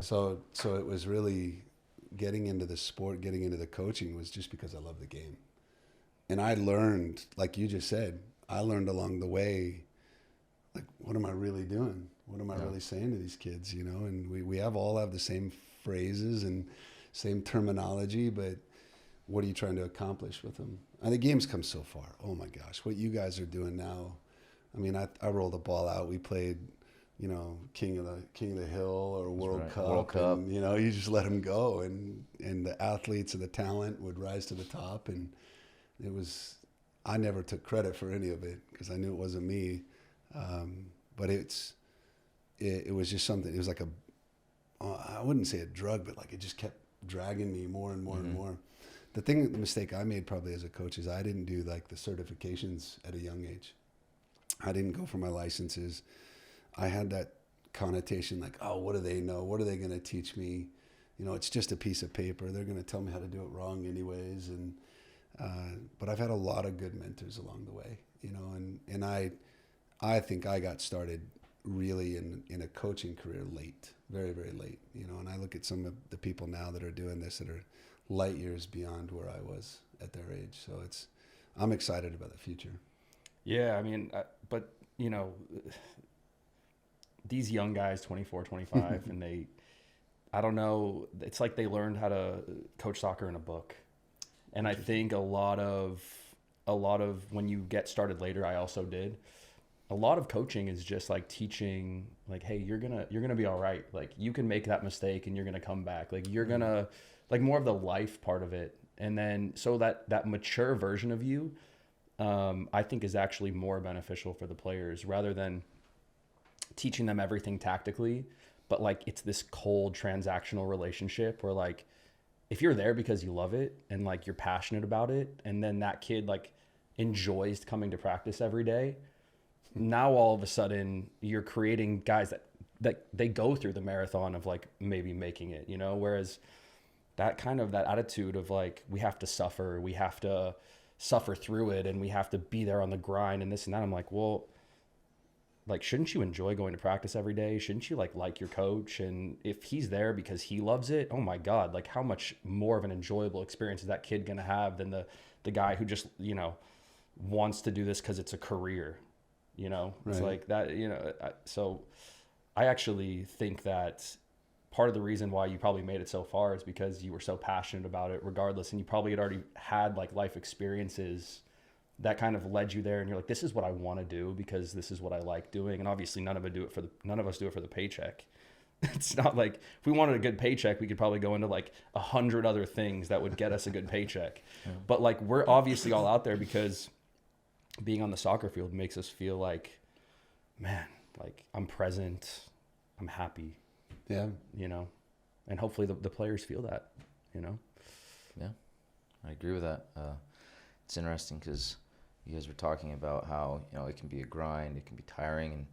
So it was really getting into the sport, getting into the coaching was just because I love the game. And I learned, like you just said, I learned along the way, like, what am I really doing? What am I really saying to these kids, you know? And we all have the same phrases and same terminology, but what are you trying to accomplish with them? And the game's come so far. Oh my gosh, what you guys are doing now. I mean, I rolled the ball out. We played, you know, King of the Hill or World Cup. World Cup. And, you know, you just let them go, and the athletes and the talent would rise to the top. And it was, I never took credit for any of it because I knew it wasn't me. But it was just something. It was like I wouldn't say a drug, but like it just kept dragging me more and more and more. The mistake I made probably as a coach is I didn't do like the certifications at a young age. I didn't go for my licenses. I had that connotation like, oh, what do they know? What are they going to teach me? You know, it's just a piece of paper. They're going to tell me how to do it wrong anyways. And but I've had a lot of good mentors along the way, you know, and I think I got started really in a coaching career late, very, very late, you know, and I look at some of the people now that are doing this that are light years beyond where I was at their age. So I'm excited about the future. Yeah, I mean, but, you know, these young guys, 24, 25, and I don't know, it's like they learned how to coach soccer in a book. And I think a lot of when you get started later, I also did. A lot of coaching is just like teaching, like, hey, you're gonna be all right. Like, you can make that mistake and you're gonna come back. Like, you're gonna, like, more of the life part of it. And then so that mature version of you, I think is actually more beneficial for the players rather than teaching them everything tactically. But like, it's this cold transactional relationship where like, if you're there because you love it and like you're passionate about it, and then that kid like enjoys coming to practice every day, now all of a sudden you're creating guys that they go through the marathon of like maybe making it, you know, whereas that attitude of like, we have to suffer through it and we have to be there on the grind and this and that. I'm like, well, like, shouldn't you enjoy going to practice every day? Shouldn't you like your coach? And if he's there because he loves it, oh my God, like how much more of an enjoyable experience is that kid going to have than the guy who just, you know, wants to do this because it's a career, you know? Right. It's like that, you know, so I actually think that part of the reason why you probably made it so far is because you were so passionate about it regardless. And you probably had already had like life experiences that kind of led you there, and you're like, this is what I want to do because this is what I like doing. And obviously none of us do it for the paycheck. It's not like if we wanted a good paycheck, we could probably go into like 100 other things that would get us a good paycheck. Yeah. But like, we're obviously all out there because being on the soccer field makes us feel like, man, like I'm present, I'm happy. Yeah. You know, and hopefully the players feel that, you know? Yeah, I agree with that. It's interesting because you guys were talking about how, you know, it can be a grind, it can be tiring, and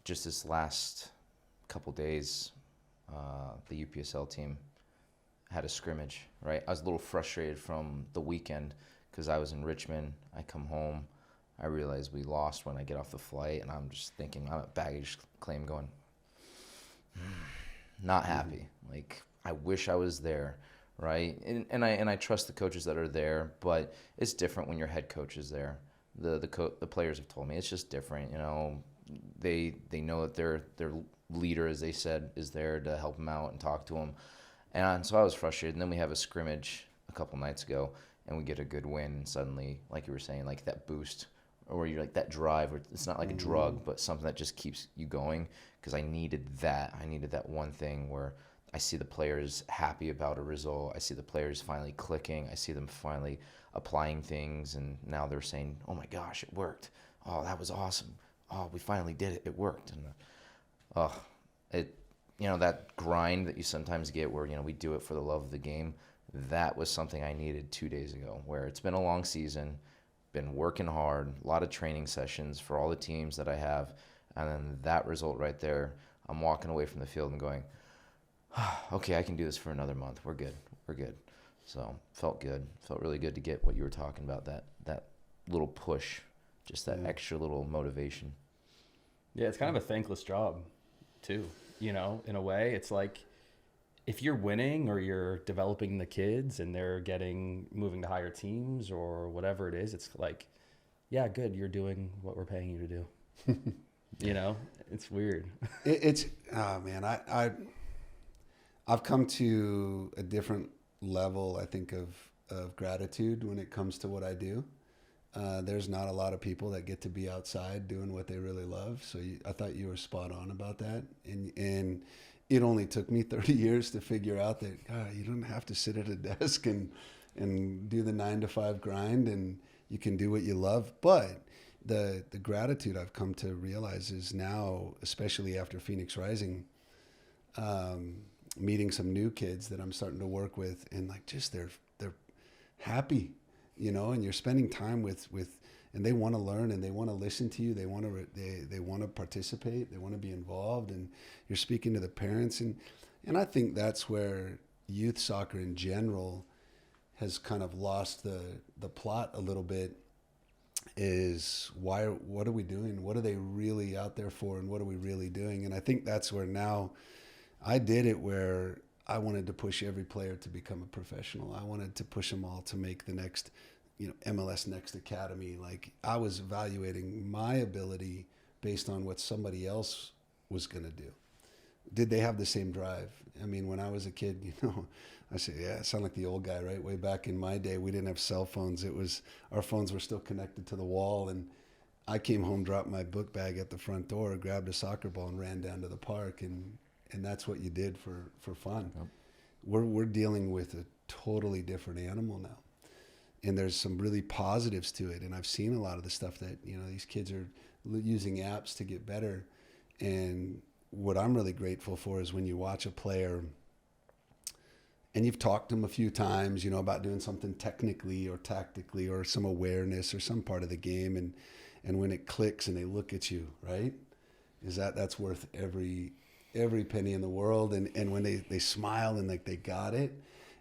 just this last couple days, the UPSL team had a scrimmage, right? I was a little frustrated from the weekend because I was in Richmond. I come home, I realize we lost when I get off the flight, and I'm just thinking, I'm at baggage claim going, not happy. Like, I wish I was there. Right, and I trust the coaches that are there, but it's different when your head coach is there. The players have told me it's just different. You know, they know that their leader, as they said, is there to help them out and talk to them, and so I was frustrated. And then we have a scrimmage a couple nights ago, and we get a good win. And suddenly, like you were saying, like that boost, or you're like that drive, where it's not like a drug, but something that just keeps you going. Because I needed that. I needed that one thing where I see the players happy about a result. I see the players finally clicking. I see them finally applying things, and now they're saying, "Oh my gosh, it worked! Oh, that was awesome! Oh, we finally did it! It worked!" And you know, that grind that you sometimes get, where, you know, we do it for the love of the game. That was something I needed 2 days ago. Where it's been a long season, been working hard, a lot of training sessions for all the teams that I have, and then that result right there, I'm walking away from the field and going, okay, I can do this for another month. We're good. So felt good. Felt really good to get what you were talking about, that little push, just that extra little motivation. Yeah, it's kind of a thankless job too, you know, in a way. It's like if you're winning or you're developing the kids and they're moving to higher teams or whatever it is, it's like, yeah, good. You're doing what we're paying you to do. You know, it's weird. Man, I've come to a different level, I think, of gratitude when it comes to what I do. There's not a lot of people that get to be outside doing what they really love. So I thought you were spot on about that. And it only took me 30 years to figure out that you don't have to sit at a desk and do the 9-to-5 grind, and you can do what you love. But the gratitude I've come to realize is now, especially after Phoenix Rising, meeting some new kids that I'm starting to work with, and like just they're happy, you know, and you're spending time with and they want to learn and they want to listen to you. They want to participate. They want to be involved, and you're speaking to the parents, and I think that's where youth soccer in general has kind of lost the plot a little bit. Is what are we doing? What are they really out there for, and what are we really doing? And I think that's where now I did it where I wanted to push every player to become a professional. I wanted to push them all to make the next, MLS Next Academy. Like, I was evaluating my ability based on what somebody else was going to do. Did they have the same drive? I mean, when I was a kid, I say, yeah, I sound like the old guy, right? Way back in my day, we didn't have cell phones. Our phones were still connected to the wall. And I came home, dropped my book bag at the front door, grabbed a soccer ball and ran down to the park. And that's what you did for fun. Yep. We're dealing with a totally different animal now. And there's some really positives to it. And I've seen a lot of the stuff that, these kids are using apps to get better. And what I'm really grateful for is when you watch a player and you've talked to them a few times, about doing something technically or tactically or some awareness or some part of the game. And when it clicks and they look at you, right? That's worth every penny in the world. And when they smile and like they got it,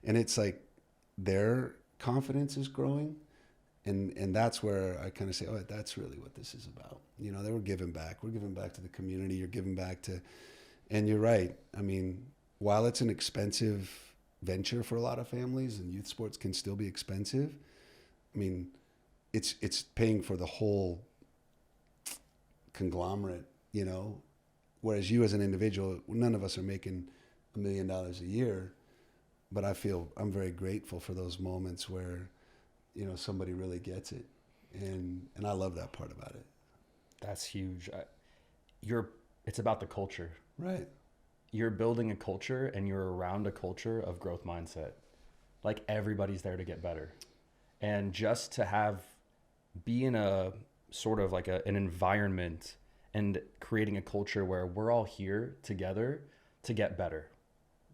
and it's like their confidence is growing. And that's where I kind of say, oh, that's really what this is about. They were giving back. We're giving back to the community. You're giving back to, and you're right. I mean, while it's an expensive venture for a lot of families, and youth sports can still be expensive, I mean, it's paying for the whole conglomerate, whereas you as an individual, none of us are making $1 million a year, but I'm very grateful for those moments where, somebody really gets it. And I love that part about it. That's huge. It's about the culture. Right. You're building a culture and you're around a culture of growth mindset. Like, everybody's there to get better. And just to be in a sort of like an environment and creating a culture where we're all here together to get better.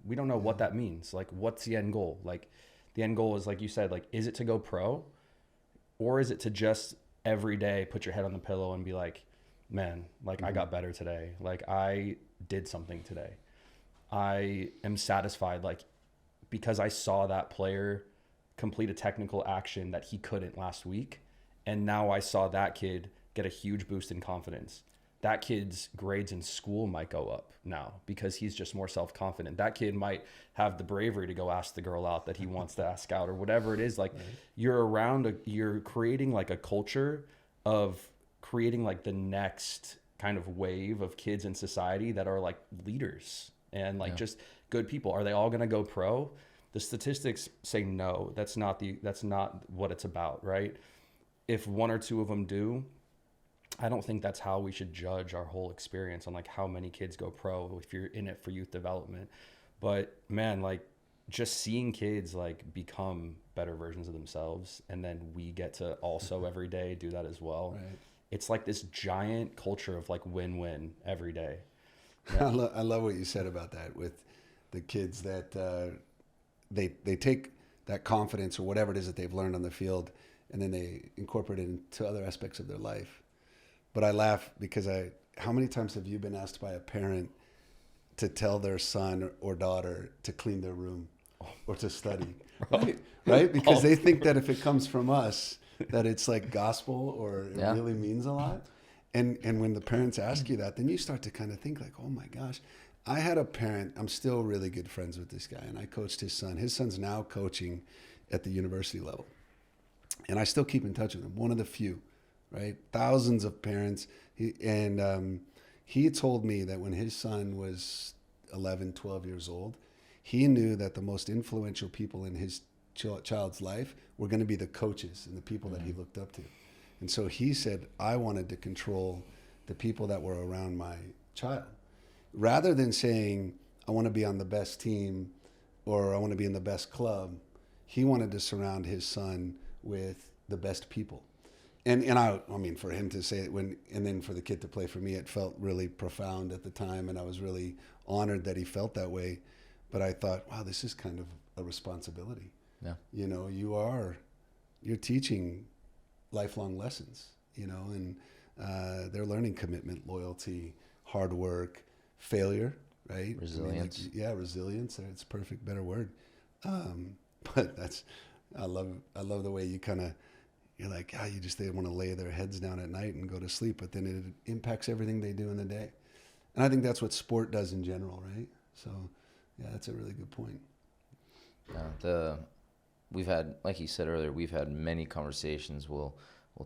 We don't know what that means. Like, what's the end goal? Like, the end goal is, like you said, like, is it to go pro, or is it to just every day put your head on the pillow and be like, man, like, I got better today. Like, I did something today. I am satisfied, like, because I saw that player complete a technical action that he couldn't last week. And now I saw that kid get a huge boost in confidence. That kid's grades in school might go up now because he's just more self-confident. That kid might have the bravery to go ask the girl out that he wants to ask out, or whatever it is. Like, you're creating like a culture of creating like the next kind of wave of kids in society that are like leaders and like just good people. Are they all going to go pro? The statistics say no. That's not what it's about, right? If one or two of them do, I don't think that's how we should judge our whole experience on like how many kids go pro if you're in it for youth development. But man, like, just seeing kids like become better versions of themselves, and then we get to also every day do that as well. Right. It's like this giant culture of like win-win every day. Yeah. I love what you said about that with the kids, that they take that confidence or whatever it is that they've learned on the field, and then they incorporate it into other aspects of their life. But I laugh because how many times have you been asked by a parent to tell their son or daughter to clean their room or to study, right? Because they think that if it comes from us, that it's like gospel or it really means a lot. And when the parents ask you that, then you start to kind of think like, oh my gosh, I had a parent, I'm still really good friends with this guy, and I coached his son. His son's now coaching at the university level. And I still keep in touch with him, one of the few, right? Thousands of parents. He told me that when his son was 11, 12 years old, he knew that the most influential people in his child's life were going to be the coaches and the people that he looked up to. And so he said, I wanted to control the people that were around my child. Rather than saying, I want to be on the best team or I want to be in the best club, he wanted to surround his son with the best people. And I mean, for him to say it and then for the kid to play for me, it felt really profound at the time. And I was really honored that he felt that way. But I thought, wow, this is kind of a responsibility. Yeah. You know, you're teaching lifelong lessons, you know, and they're learning commitment, loyalty, hard work, failure, right? Resilience. I mean, resilience. It's a perfect, better word. But I love the way you you're like, they want to lay their heads down at night and go to sleep, but then it impacts everything they do in the day. And I think that's what sport does in general, right? So, yeah, that's a really good point. We've had, like you said earlier, we've had many conversations. We'll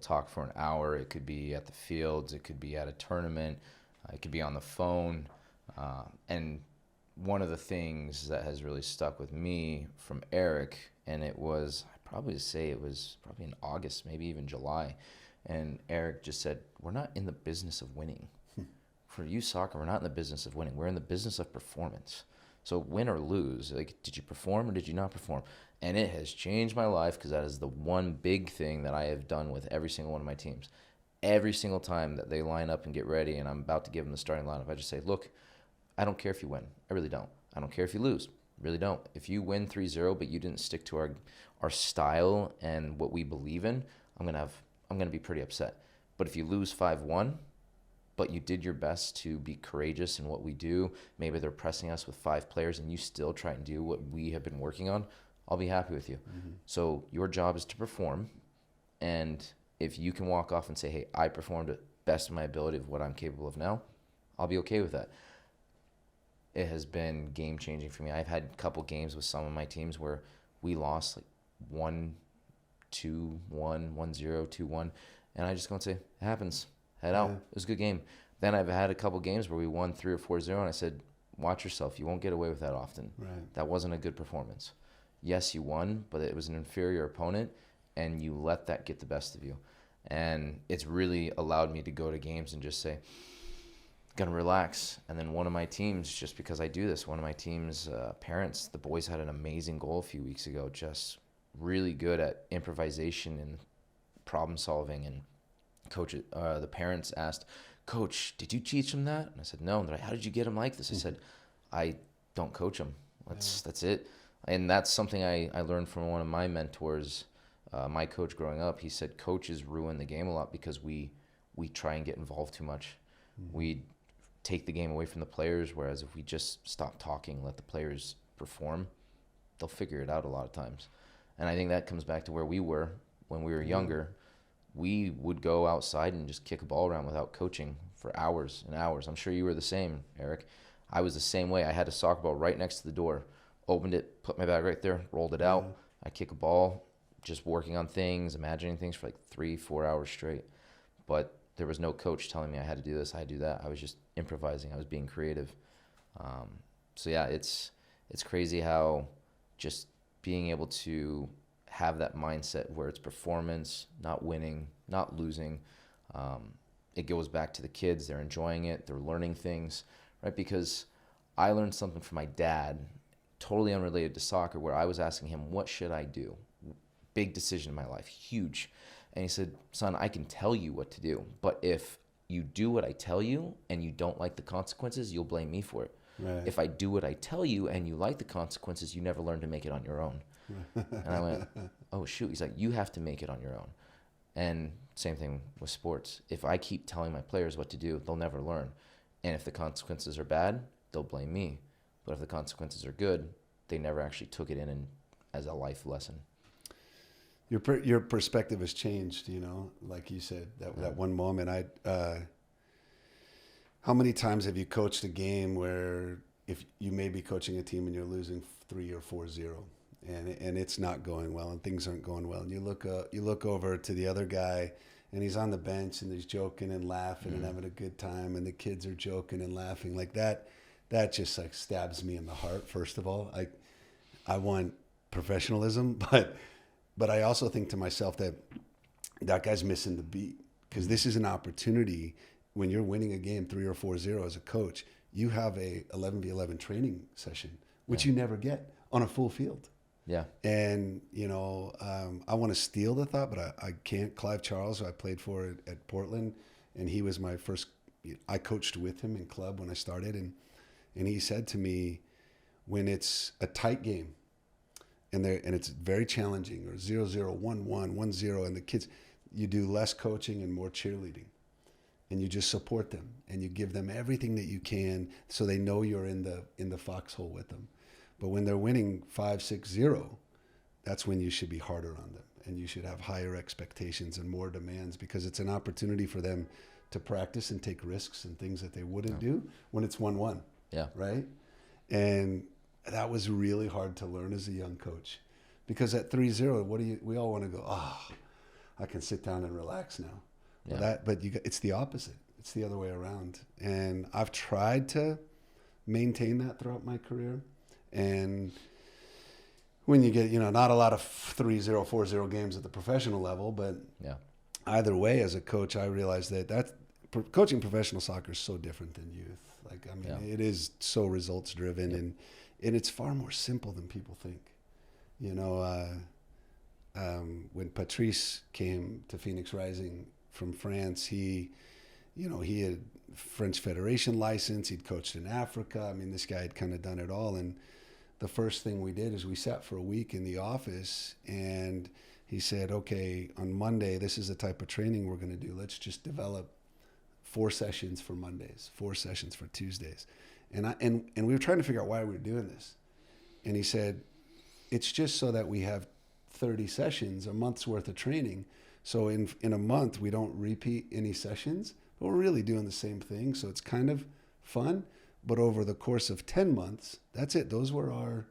talk for an hour. It could be at the fields. It could be at a tournament. It could be on the phone. And one of the things that has really stuck with me from Eric, and it was, I'd probably say it was probably in August, maybe even July, and Eric just said, we're not in the business of winning. For youth soccer, we're not in the business of winning. We're in the business of performance. So win or lose, like, did you perform or did you not perform? And it has changed my life because that is the one big thing that I have done with every single one of my teams. Every single time that they line up and get ready and I'm about to give them the starting lineup, I just say, look, I don't care if you win. I really don't. I don't care if you lose. Really don't. If you win 3-0, but you didn't stick to our style and what we believe in, I'm gonna be pretty upset. But if you lose 5-1, but you did your best to be courageous in what we do, maybe they're pressing us with 5 players and you still try and do what we have been working on, I'll be happy with you. Mm-hmm. So your job is to perform. And if you can walk off and say, hey, I performed at best of my ability of what I'm capable of now, I'll be okay with that. It has been game-changing for me. I've had a couple games with some of my teams where we lost like 1-2-1, 1-0, 2-1, and I just go and say, it happens. Head out. It was a good game. Then I've had a couple games where we won 3 or 4-0, and I said, watch yourself. You won't get away with that often. Right. That wasn't a good performance. Yes, you won, but it was an inferior opponent, and you let that get the best of you. And it's really allowed me to go to games and just say, gonna relax. And then one of my teams, just because I do this, one of my team's parents, the boys had an amazing goal a few weeks ago, just really good at improvisation and problem solving. And coach, the parents asked, Coach, did you teach him that? And I said, no. And they're like, how did you get him like this? I said, I don't coach him. That's it. And that's something I learned from one of my mentors, my coach growing up. He said coaches ruin the game a lot because we try and get involved too much. Mm-hmm. We take the game away from the players, whereas if we just stop talking, let the players perform, they'll figure it out a lot of times. And I think that comes back to where we were when we were younger. We would go outside and just kick a ball around without coaching for hours and hours. I'm sure you were the same, Eric. I was the same way. I had a soccer ball right next to the door. Opened it, put my bag right there, rolled it out. I kick a ball, just working on things, imagining things for like 3-4 hours straight. But there was no coach telling me I had to do this, I had to do that. I was just improvising. I was being creative. So yeah, it's crazy how just being able to have that mindset where it's performance, not winning, not losing. It goes back to the kids. They're enjoying it. They're learning things, right? Because I learned something from my dad, totally unrelated to soccer, where I was asking him, what should I do? Big decision in my life, huge. And he said, son, I can tell you what to do, but if you do what I tell you and you don't like the consequences, you'll blame me for it. Right. If I do what I tell you and you like the consequences, you never learn to make it on your own. And I went, oh, shoot. He's like, you have to make it on your own. And same thing with sports. If I keep telling my players what to do, they'll never learn. And if the consequences are bad, they'll blame me. But if the consequences are good, they never actually took it in as a life lesson. Your perspective has changed, you know, like you said, that one moment. How many times have you coached a game where if you may be coaching a team and you're losing 3 or 4-0, and it's not going well and things aren't going well, and you look over to the other guy and he's on the bench and he's joking and laughing and having a good time, and the kids are joking and laughing like that. That just like stabs me in the heart. First of all, I want professionalism, but I also think to myself that guy's missing the beat, because this is an opportunity when you're winning a game 3 or 4-0 as a coach. You have a 11v11 training session, which you never get on a full field. Yeah. And, I want to steal the thought, but I can't. Clive Charles, who I played for at Portland, and he was my first, I coached with him in club when I started. And he said to me, when it's a tight game and it's very challenging, or 0-0, 1-1, 1-0, and the kids, you do less coaching and more cheerleading. And you just support them and you give them everything that you can so they know you're in the foxhole with them. But when they're winning 5-6-0, that's when you should be harder on them, and you should have higher expectations and more demands, because it's an opportunity for them to practice and take risks and things that they wouldn't do when it's 1-1. Yeah. Right? And that was really hard to learn as a young coach, because at 3-0, we all want to go, I can sit down and relax now. Yeah. It's the opposite. It's the other way around. And I've tried to maintain that throughout my career. And when you get, not a lot of 3-0, 4-0 games at the professional level, but either way, as a coach, I realized that coaching professional soccer is so different than youth. It is so results driven, and it's far more simple than people think. When Patrice came to Phoenix Rising from France, he had French Federation license. He'd coached in Africa. This guy had kind of done it all. And the first thing we did is we sat for a week in the office, and he said, okay, on Monday, this is the type of training we're going to do. Let's just develop 4 sessions for Mondays, 4 sessions for Tuesdays. And we were trying to figure out why we were doing this. And he said, it's just so that we have 30 sessions, a month's worth of training. So in a month, we don't repeat any sessions, but we're really doing the same thing. So it's kind of fun. But over the course of 10 months, that's it. Those were our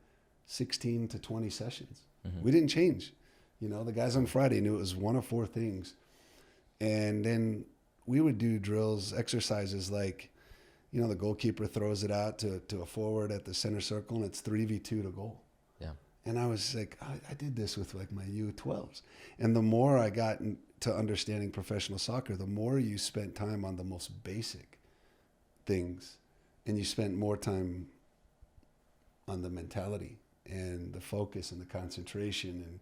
16 to 20 sessions. Mm-hmm. We didn't change. The guys on Friday knew it was 1 of 4 things. And then we would do drills, exercises like, the goalkeeper throws it out to a forward at the center circle, and it's 3v2 to goal. Yeah. And I was like, I did this with like my U12s. And the more I got into understanding professional soccer, the more you spent time on the most basic things, and you spent more time on the mentality and the focus and the concentration and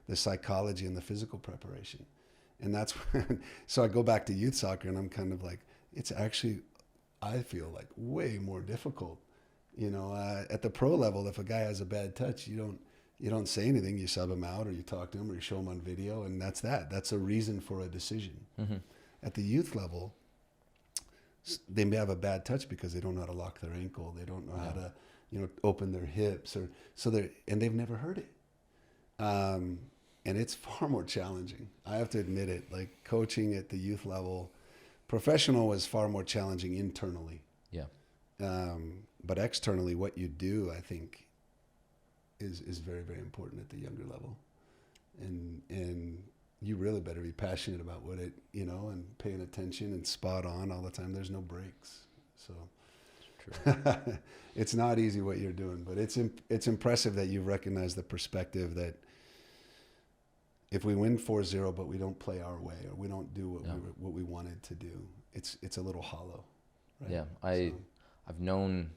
the psychology and the physical preparation. And that's when, so I go back to youth soccer, and I'm kind of like, it's actually, I feel like way more difficult. At the pro level, if a guy has a bad touch, you don't say anything. You sub him out, or you talk to him, or you show him on video, and that's that. That's a reason for a decision. Mm-hmm. At the youth level, they may have a bad touch because they don't know how to lock their ankle. They don't know how to, open their hips, and they've never heard it. And it's far more challenging. I have to admit it. Like, coaching at the youth level, professional was far more challenging internally. Yeah. But externally, what you do, I think, is very, very important at the younger level. And you really better be passionate about what it, and paying attention and spot on all the time. There's no breaks. So true. It's not easy what you're doing, but it's impressive that you've recognized the perspective that if we win 4-0, but we don't play our way, or we don't do what we wanted to do, it's a little hollow. Right? Yeah, I've known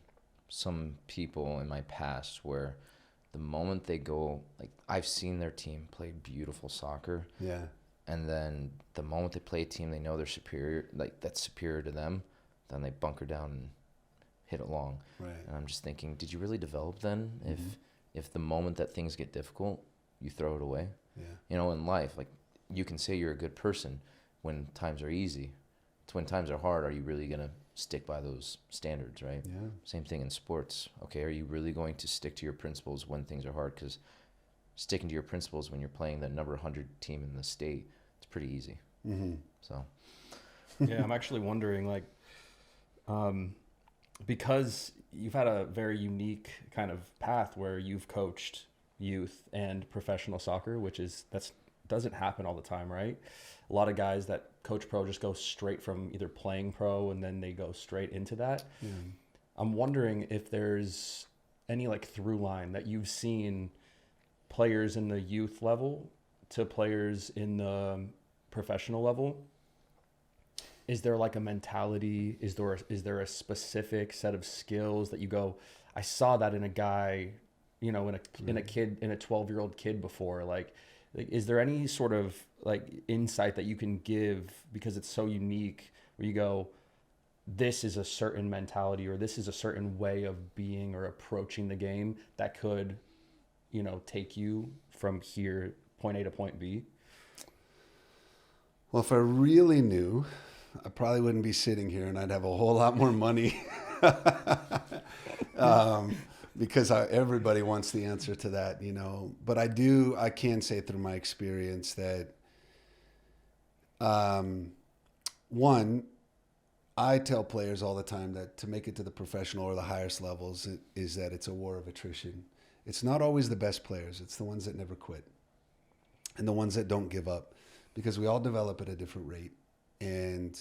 some people in my past where the moment they go, like, I've seen their team play beautiful soccer. Yeah. And then the moment they play a team they know they're superior, like that's superior to them, then they bunker down and hit it long. Right. And I'm just thinking, did you really develop then? Mm-hmm. If the moment that things get difficult, you throw it away? Yeah. In life, like, you can say you're a good person when times are easy. It's when times are hard, are you really going to stick by those standards, right? Yeah. Same thing in sports. Okay, are you really going to stick to your principles when things are hard? Because sticking to your principles when you're playing the number 100 team in the state, it's pretty easy. Mm-hmm. So. Yeah, I'm actually wondering, like, because you've had a very unique kind of path where you've coached youth and professional soccer, that's doesn't happen all the time, right? A lot of guys that coach pro just go straight from either playing pro and then they go straight into that. Yeah. I'm wondering if there's any like through line that you've seen players in the youth level to players in the professional level. Is there like a mentality? Is there a specific set of skills that you go, I saw that in a guy, in a kid, in a 12-year-old kid before? Like, is there any sort of like insight that you can give, because it's so unique, where you go, this is a certain mentality, or this is a certain way of being or approaching the game that could, take you from here, point A to point B? Well, if I really knew, I probably wouldn't be sitting here, and I'd have a whole lot more money. Because everybody wants the answer to that, But I can say through my experience that, one, I tell players all the time that to make it to the professional or the highest levels is that it's a war of attrition. It's not always the best players. It's the ones that never quit and the ones that don't give up, because we all develop at a different rate. And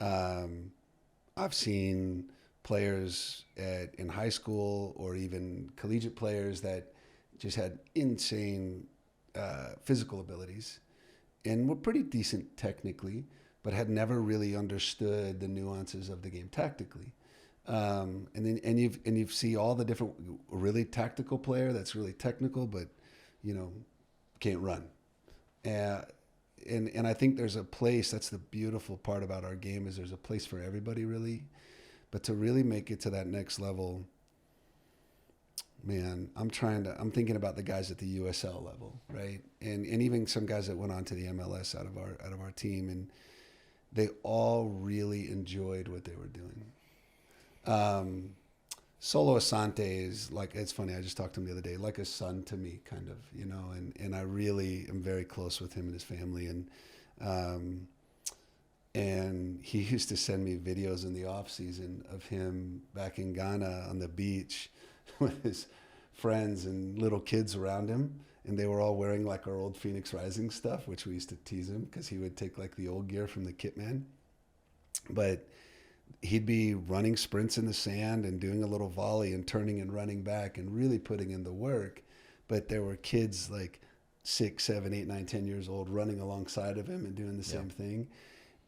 I've seen players in high school or even collegiate players that just had insane physical abilities and were pretty decent technically, but had never really understood the nuances of the game tactically. And you see all the different, really tactical player that's really technical, but can't run. And I think there's a place. That's the beautiful part about our game, is there's a place for everybody, really. But to really make it to that next level, man, I'm thinking about the guys at the USL level, right? And even some guys that went on to the MLS out of our team, and they all really enjoyed what they were doing. Solo Asante is like, it's funny, I just talked to him the other day, like a son to me, kind of, and I really am very close with him and his family. And he used to send me videos in the off season of him back in Ghana on the beach with his friends and little kids around him. And they were all wearing like our old Phoenix Rising stuff, which we used to tease him because he would take like the old gear from the kit man. But he'd be running sprints in the sand and doing a little volley and turning and running back and really putting in the work. But there were kids like 6, 7, 8, 9, 10 years old running alongside of him and doing the same thing.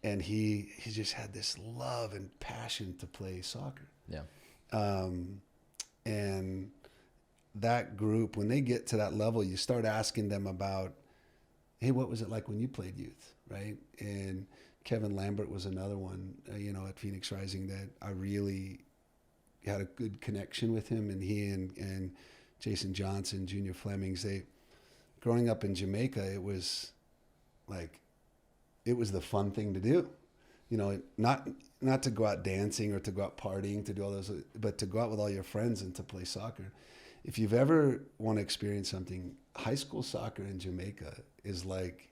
And he just had this love and passion to play soccer. Yeah. And that group, when they get to that level, you start asking them about, hey, what was it like when you played youth, right? And Kevin Lambert was another one, at Phoenix Rising that I really had a good connection with him. And he and Jason Johnson, Junior Flemings, growing up in Jamaica, it was the fun thing to do, not to go out dancing or to go out partying, to do all those, but to go out with all your friends and to play soccer. If you've ever want to experience something, high school soccer in Jamaica is like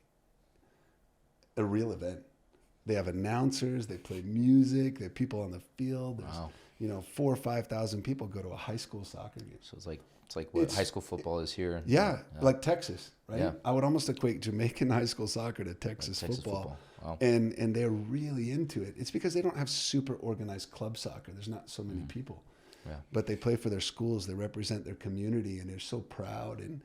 a real event. They have announcers, they play music, they have people on the field. There's, 4,000 or 5,000 people go to a high school soccer game. So it's like what high school football is here. Yeah, like Texas, right? Yeah. I would almost equate Jamaican high school soccer to Texas football. Wow. And they're really into it. It's because they don't have super organized club soccer. There's not so many people. Yeah. But they play for their schools, they represent their community, and they're so proud. And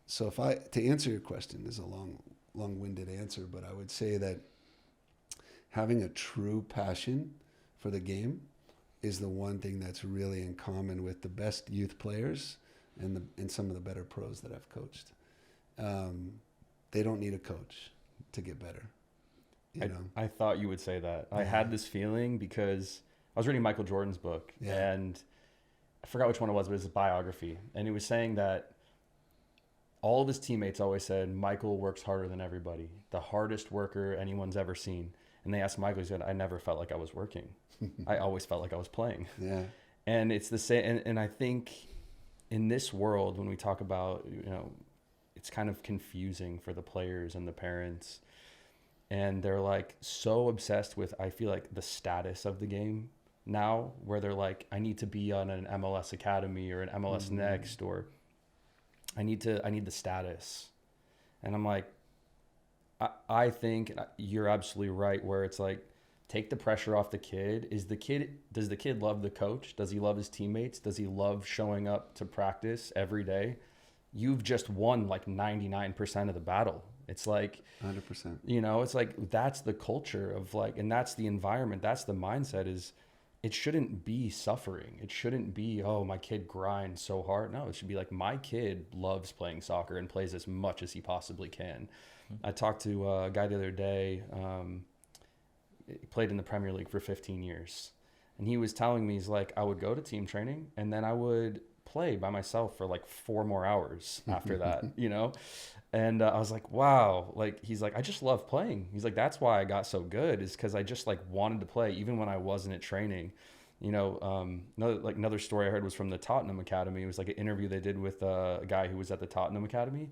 so to answer your question, this is a long-winded answer, but I would say that having a true passion for the game is the one thing that's really in common with the best youth players and some of the better pros that I've coached. They don't need a coach to get better. I thought you would say that. I had this feeling because I was reading Michael Jordan's book, and I forgot which one it was, but it was a biography. And he was saying that all of his teammates always said, Michael works harder than everybody, the hardest worker anyone's ever seen. And they asked Michael, he said, I never felt like I was working. I always felt like I was playing. Yeah. And it's the same. And I think in this world, when we talk about, it's kind of confusing for the players and the parents. And they're like so obsessed with, I feel like, the status of the game. now where they're like, I need to be on an MLS academy or an MLS Next, or I need the status. And I'm like, I think you're absolutely right, where it's like, take the pressure off the kid. Does the kid love the coach? Does he love his teammates? Does he love showing up to practice every day? You've just won like 99% of the battle. It's like 100%. You know, it's like, that's the culture of like, and that's the environment. That's the mindset. Is it shouldn't be suffering. It shouldn't be, oh, my kid grinds so hard. No, it should be like, my kid loves playing soccer and plays as much as he possibly can. I talked to a guy the other day. He played in the Premier League for 15 years. And he was telling me, he's like, I would go to team training and then I would play by myself for like 4 more hours after that, you know? And I was like, wow. Like, he's like, I just love playing. He's like, that's why I got so good, is because I just like wanted to play even when I wasn't at training. You know, another story I heard was from the Tottenham Academy. It was like an interview they did with a guy who was at the Tottenham Academy.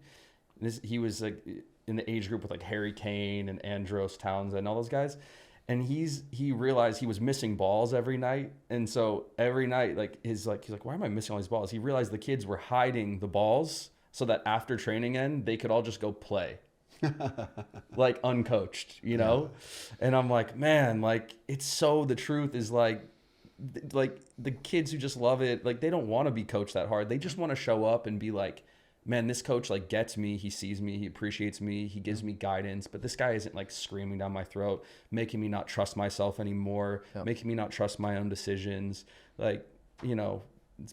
He was like in the age group with like Harry Kane and Andros Townsend and all those guys. And he realized he was missing balls every night. And so every night, he's like, why am I missing all these balls? He realized the kids were hiding the balls so that after training end, they could all just go play. Like uncoached, you know? Yeah. And I'm like, man, like, it's so, the truth is like the kids who just love it, like, they don't want to be coached that hard. They just want to show up and be like, man, this coach like gets me, he sees me, he appreciates me, he gives me guidance, but this guy isn't like screaming down my throat, making me not trust myself anymore, making me not trust my own decisions. Like, you know,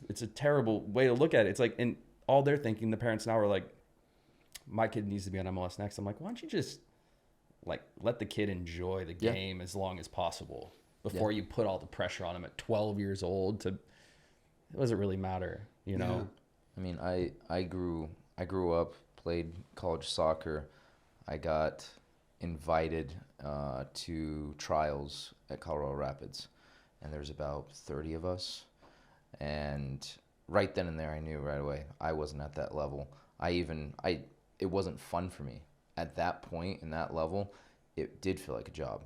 it's a terrible way to look at it. It's like, and all they're thinking, the parents now are like, my kid needs to be on MLS Next. I'm like, why don't you just like let the kid enjoy the game as long as possible before you put all the pressure on him at 12 years old to, it doesn't really matter, you know? Yeah. I mean, I grew up, played college soccer. I got invited to trials at Colorado Rapids, and there's about 30 of us. And right then and there, I knew right away I wasn't at that level. It wasn't fun for me at that point in that level. It did feel like a job,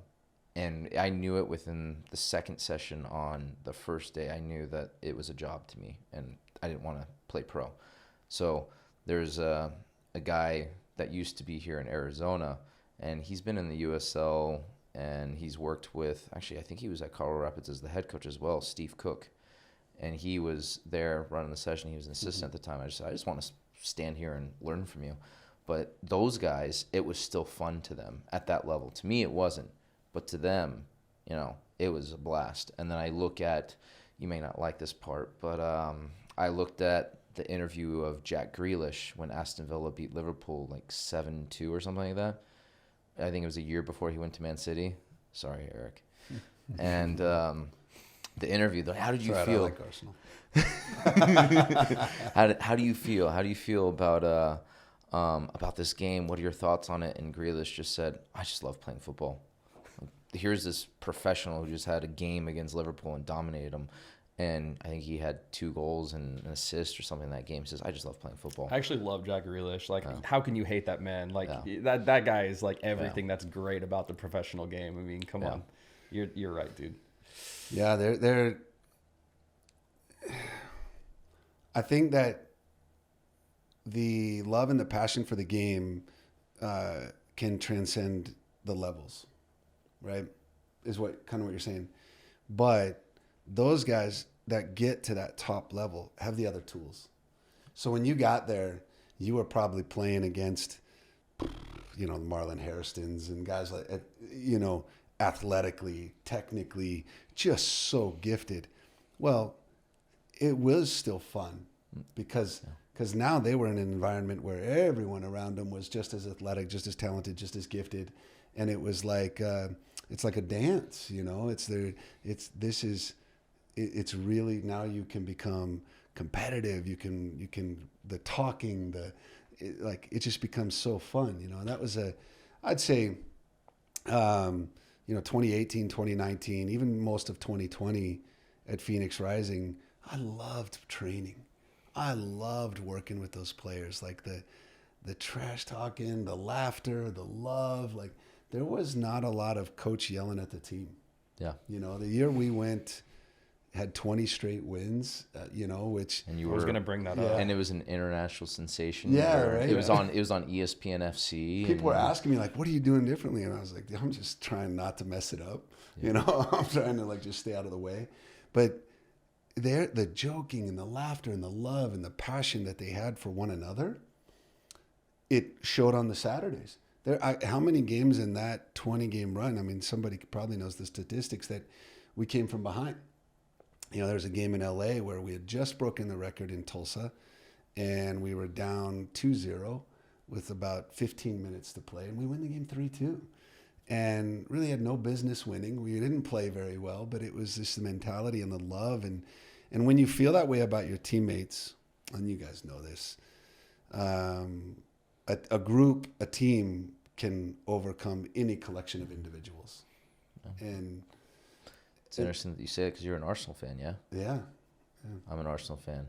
and I knew it within the second session on the first day. I knew that it was a job to me, and I didn't want to play pro. So there's a guy that used to be here in Arizona, and he's been in the USL, and he's worked with, actually, I think he was at Colorado Rapids as the head coach as well, Steve Cook. And he was there running the session. He was an assistant at the time. I just want to stand here and learn from you. But those guys, it was still fun to them at that level. To me, it wasn't. But to them, you know, it was a blast. And then I look at, you may not like this part, but I looked at the interview of Jack Grealish when Aston Villa beat Liverpool like 7-2 or something like that. I think it was a year before he went to Man City. Sorry, Eric. And the interview, how did you feel? I like Arsenal. How do you feel? How do you feel about this game? What are your thoughts on it? And Grealish just said, I just love playing football. Here's this professional who just had a game against Liverpool and dominated them. And I think he had 2 goals and an assist or something in that game. He says, I just love playing football. I actually love Jack Grealish. Like, how can you hate that man? Like, that guy is like everything that's great about the professional game. I mean, come on. You're right, dude. Yeah, they're I think that the love and the passion for the game can transcend the levels, right? Is what you're saying. But those guys that get to that top level have the other tools. So when you got there, you were probably playing against, you know, Marlon Harristons and guys like, you know, athletically, technically, just so gifted. Well, it was still fun because now they were in an environment where everyone around them was just as athletic, just as talented, just as gifted. And it was like, it's like a dance, you know, it's really, now you can become competitive. You can the talking, it just becomes so fun, you know. And that was I'd say, you know, 2018, 2019, even most of 2020 at Phoenix Rising, I loved training. I loved working with those players, like the trash talking, the laughter, the love. Like, there was not a lot of coach yelling at the team. Yeah. You know, the year we went had 20 straight wins, which And you I was were going to bring that Yeah. up. and it was an international sensation. Yeah, where right. It was on ESPN FC. people were asking me like, what are you doing differently? And I was like, I'm just trying not to mess it up. I'm trying to like just stay out of the way. But the joking and the laughter and the love and the passion that they had for one another, it showed on the Saturdays. How many games in that 20-game run? I mean, somebody probably knows the statistics that we came from behind. There was a game in LA where we had just broken the record in Tulsa, and we were down 2-0 with about 15 minutes to play, and we win the game 3-2. And really had no business winning. We didn't play very well, but it was just the mentality and the love. And when you feel that way about your teammates, and you guys know this, a group, a team can overcome any collection of individuals. Yeah. And It's interesting that you say it because you're an Arsenal fan, yeah? yeah. I'm an Arsenal fan.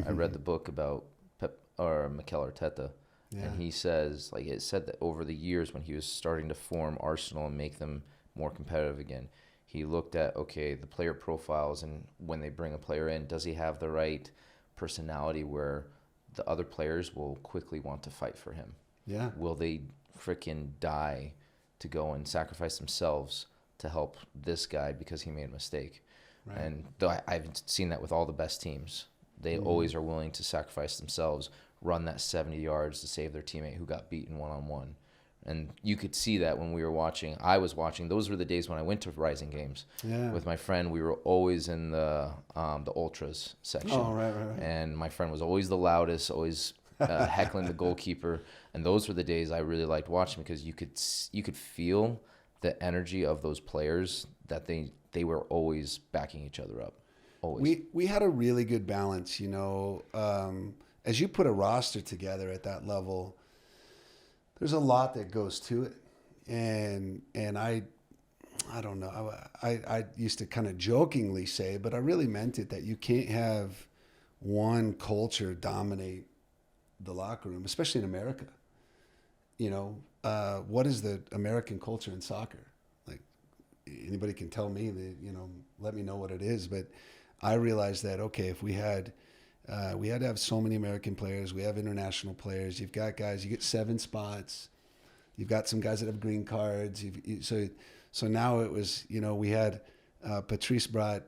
I read the book about Mikel Arteta, Yeah. and he says, like, it said that over the years when he was starting to form Arsenal and make them more competitive again, he looked at, okay, the player profiles, and when they bring a player in, does he have the right personality where the other players will quickly want to fight for him? Yeah. Will they freaking die to go and sacrifice themselves to help this guy because he made a mistake? Right. And I've seen that with all the best teams. They always are willing to sacrifice themselves, run that 70 yards to save their teammate who got beaten one-on-one. And you could see that when we were watching. I was watching. Those were the days when I went to Rising games with my friend. We were always in the ultras section. Oh, right. And my friend was always the loudest, always heckling the goalkeeper. And those were the days I really liked watching because you could feel the energy of those players, that they were always backing each other up. Always. We had a really good balance, as you put a roster together at that level, there's a lot that goes to it. And I don't know, I used to kind of jokingly say, but I really meant it, that you can't have one culture dominate the locker room, especially in America. What is the American culture in soccer? Like, anybody can tell me that, let me know what it is. But I realized that, okay, if we had to have so many American players, we have international players, you've got guys, you get 7 spots, you've got some guys that have green cards. So now it was, we had Patrice brought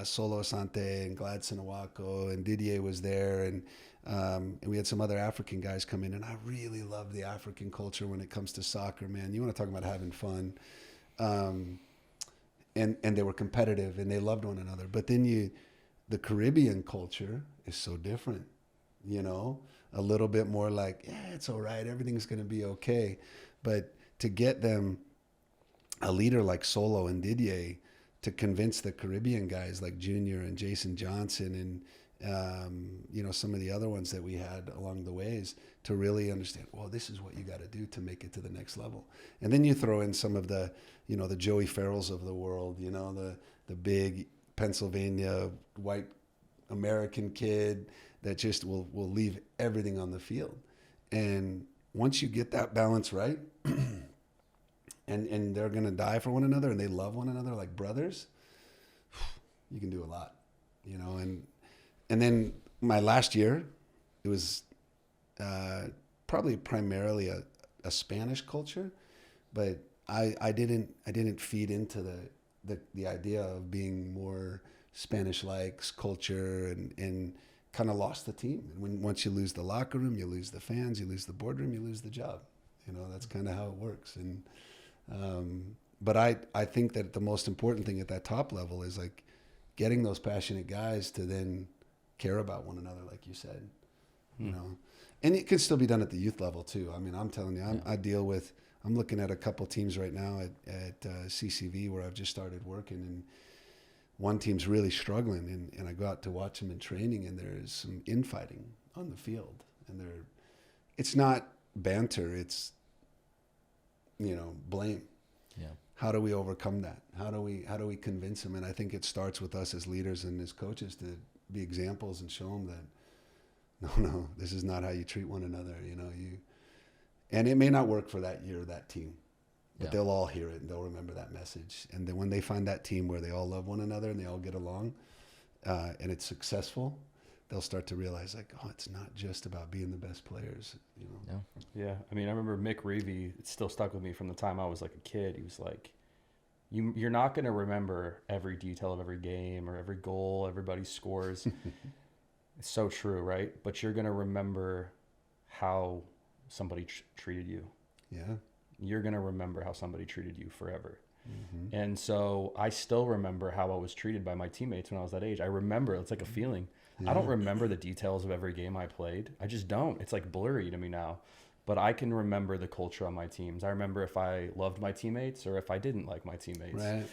Solo Asante and Gladson Awako, and Didier was there, and we had some other African guys come in, and I really love the African culture when it comes to soccer, man. You want to talk about having fun. And they were competitive, and they loved one another. But then the Caribbean culture is so different, a little bit more like, yeah, it's all right, everything's going to be okay. But to get them, a leader like Solo and Didier, to convince the Caribbean guys like Junior and Jason Johnson and some of the other ones that we had along the ways, to really understand, well, this is what you got to do to make it to the next level. And then you throw in some of the, the Joey Farrells of the world, the big Pennsylvania white American kid that just will leave everything on the field. And once you get that balance right, and they're going to die for one another, and they love one another like brothers, you can do a lot, and then my last year, it was probably primarily a Spanish culture, but I didn't feed into the idea of being more Spanish-like culture, and kind of lost the team. And once you lose the locker room, you lose the fans, you lose the boardroom, you lose the job. That's kind of how it works. And but I think that the most important thing at that top level is like getting those passionate guys to then care about one another, like you said, and it can still be done at the youth level too. I mean, I'm telling you, I'm looking at a couple teams right now at CCV where I've just started working, and one team's really struggling, and I go out to watch them in training, and there's some infighting on the field, and it's not banter, it's, blame. Yeah. How do we overcome that? How do we convince them? And I think it starts with us as leaders and as coaches to be examples and show them that no, this is not how you treat one another. And it may not work for that year, that team, but they'll all hear it and they'll remember that message. And then when they find that team where they all love one another and they all get along, and it's successful, they'll start to realize like, oh, it's not just about being the best players, you know? Yeah. I mean, I remember Mick Reevey, it still stuck with me from the time I was like a kid. He was like, you're not going to remember every detail of every game or every goal, everybody's scores. It's so true, right? But you're going to remember how somebody treated you. Yeah. You're going to remember how somebody treated you forever. Mm-hmm. And so I still remember how I was treated by my teammates when I was that age. I remember, it's like a feeling. Yeah. I don't remember the details of every game I played. I just don't. It's like blurry to me now. But I can remember the culture on my teams. I remember if I loved my teammates or if I didn't like my teammates. Right.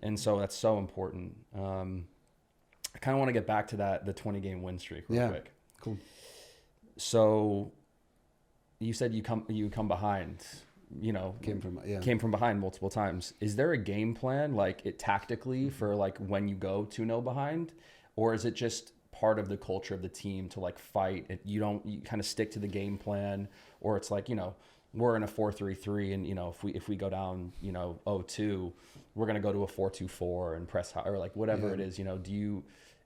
And so that's so important. I kind of want to get back to the 20-game win streak real quick. Cool. So you said you come behind, you know, came from behind multiple times. Is there a game plan, like it tactically for like when you go 2-0 behind, or is it just part of the culture of the team to like fight? You kind of stick to the game plan, or it's like, you know, we're in a 4-3-3 and, you know, if we go down, you know, 0-2, we're going to go to a 4-2-4 and press high, or like whatever it is, you know,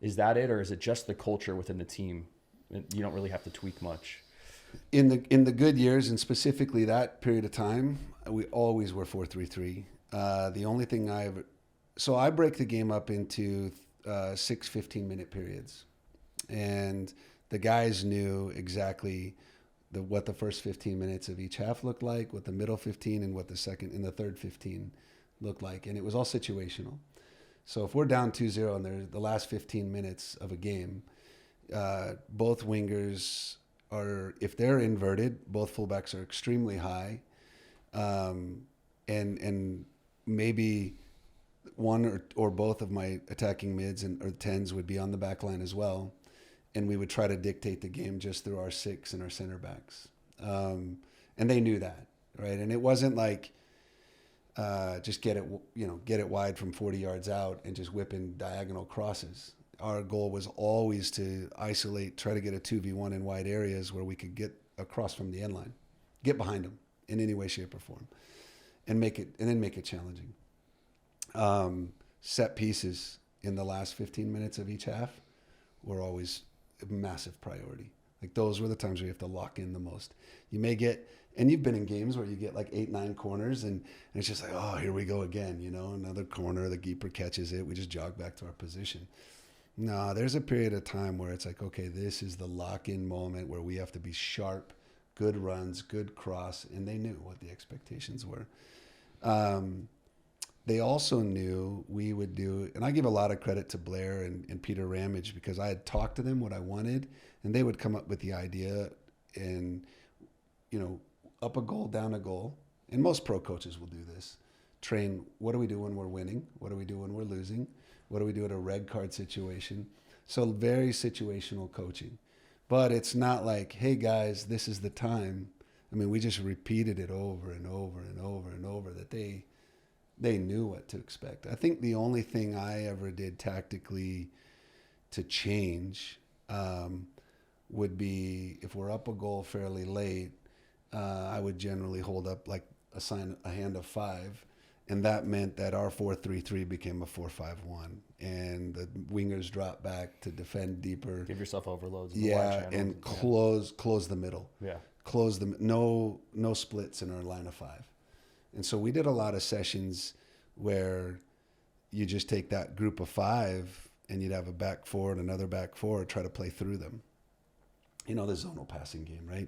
is that it, or is it just the culture within the team? You don't really have to tweak much. In the good years, and specifically that period of time, we always were 4-3-3. The only thing so I break the game up into 6 15-minute periods, and the guys knew exactly what the first 15 minutes of each half looked like, what the middle 15 and what the second and the third 15 looked like, and it was all situational. So if we're down 2-0 and there's the last 15 minutes of a game, both wingers are, if they're inverted, both fullbacks are extremely high, and maybe one or both of my attacking mids or 10s would be on the back line as well, and we would try to dictate the game just through our 6 and our center backs, and they knew that, right? And it wasn't like just get it wide from 40 yards out and just whip in diagonal crosses. Our goal was always to isolate, try to get a 2v1 in wide areas where we could get across from the end line, get behind them in any way, shape, or form, and then make it challenging. Set pieces in the last 15 minutes of each half were always a massive priority. Like those were the times where you have to lock in the most. You may get, and you've been in games where you get like 8-9 corners and it's just like, oh, here we go again, you know, another corner, the keeper catches it, we just jog back to our position. No, there's a period of time where it's like, okay, this is the lock-in moment where we have to be sharp, good runs, good cross, and they knew what the expectations were. They also knew we would do, and I give a lot of credit to Blair and Peter Ramage because I had talked to them what I wanted, and they would come up with the idea and, you know, up a goal, down a goal, and most pro coaches will do this. Train, what do we do when we're winning? What do we do when we're losing? What do we do at a red card situation? So very situational coaching. But it's not like, hey guys, this is the time. I mean, we just repeated it over and over and over and over that they knew what to expect. I think the only thing I ever did tactically to change would be if we're up a goal fairly late, I would generally hold up like a hand of 5. And that meant that our 4-3-3 became a 4-5-1, and the wingers dropped back to defend deeper. Give yourself overloads. And close the middle. Yeah. Close the no splits in our line of 5. And so we did a lot of sessions where you just take that group of 5 and you'd have a back 4 and another back 4, try to play through them. You know, the zonal passing game, right?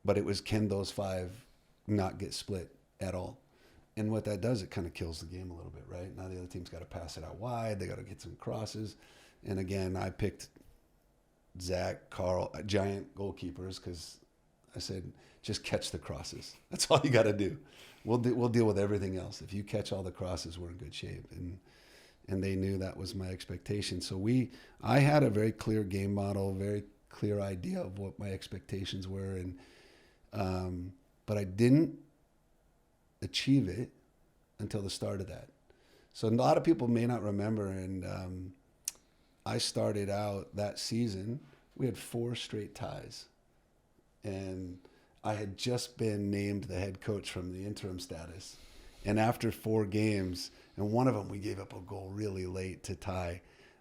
But it was, can those 5 not get split at all? And what that does, it kind of kills the game a little bit, right? Now the other team's got to pass it out wide. They got to get some crosses. And again, I picked Zach, Carl, giant goalkeepers, because I said, just catch the crosses. That's all you got to do. We'll deal with everything else. If you catch all the crosses, we're in good shape. And they knew that was my expectation. So I had a very clear game model, very clear idea of what my expectations were. And but I didn't achieve it until the start of that. So a lot of people may not remember, and I started out that season, we had 4 straight ties, and I had just been named the head coach from the interim status, and after 4 games, and one of them we gave up a goal really late to tie,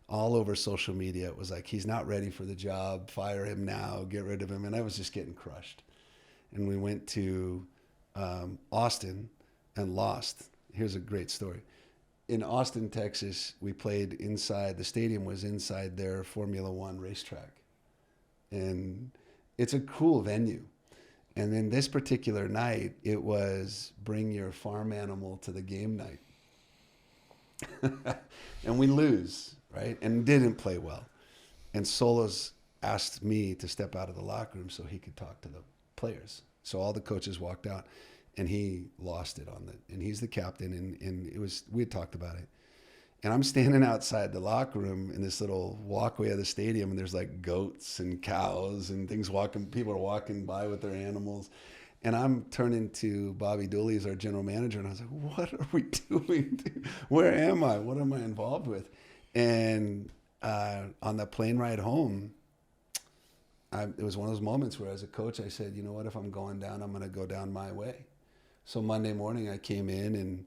all over social media. It was like, he's not ready for the job. Fire him now. Get rid of him. And I was just getting crushed. And we went to Austin and lost. Here's a great story. In Austin, Texas, we played inside. The stadium was inside their Formula One racetrack. And it's a cool venue. And then this particular night, it was bring your farm animal to the game night. And we lose, right? And didn't play well. And Solos asked me to step out of the locker room so he could talk to the players. So all the coaches walked out, and he lost it and he's the captain, and we had talked about it. And I'm standing outside the locker room in this little walkway of the stadium, and there's like goats and cows and things people are walking by with their animals. And I'm turning to Bobby Dooley as our general manager, and I was like, what are we doing? Where am I? What am I involved with? And on the plane ride home, it was one of those moments where as a coach, I said, you know what, if I'm going down, I'm going to go down my way. So Monday morning I came in, and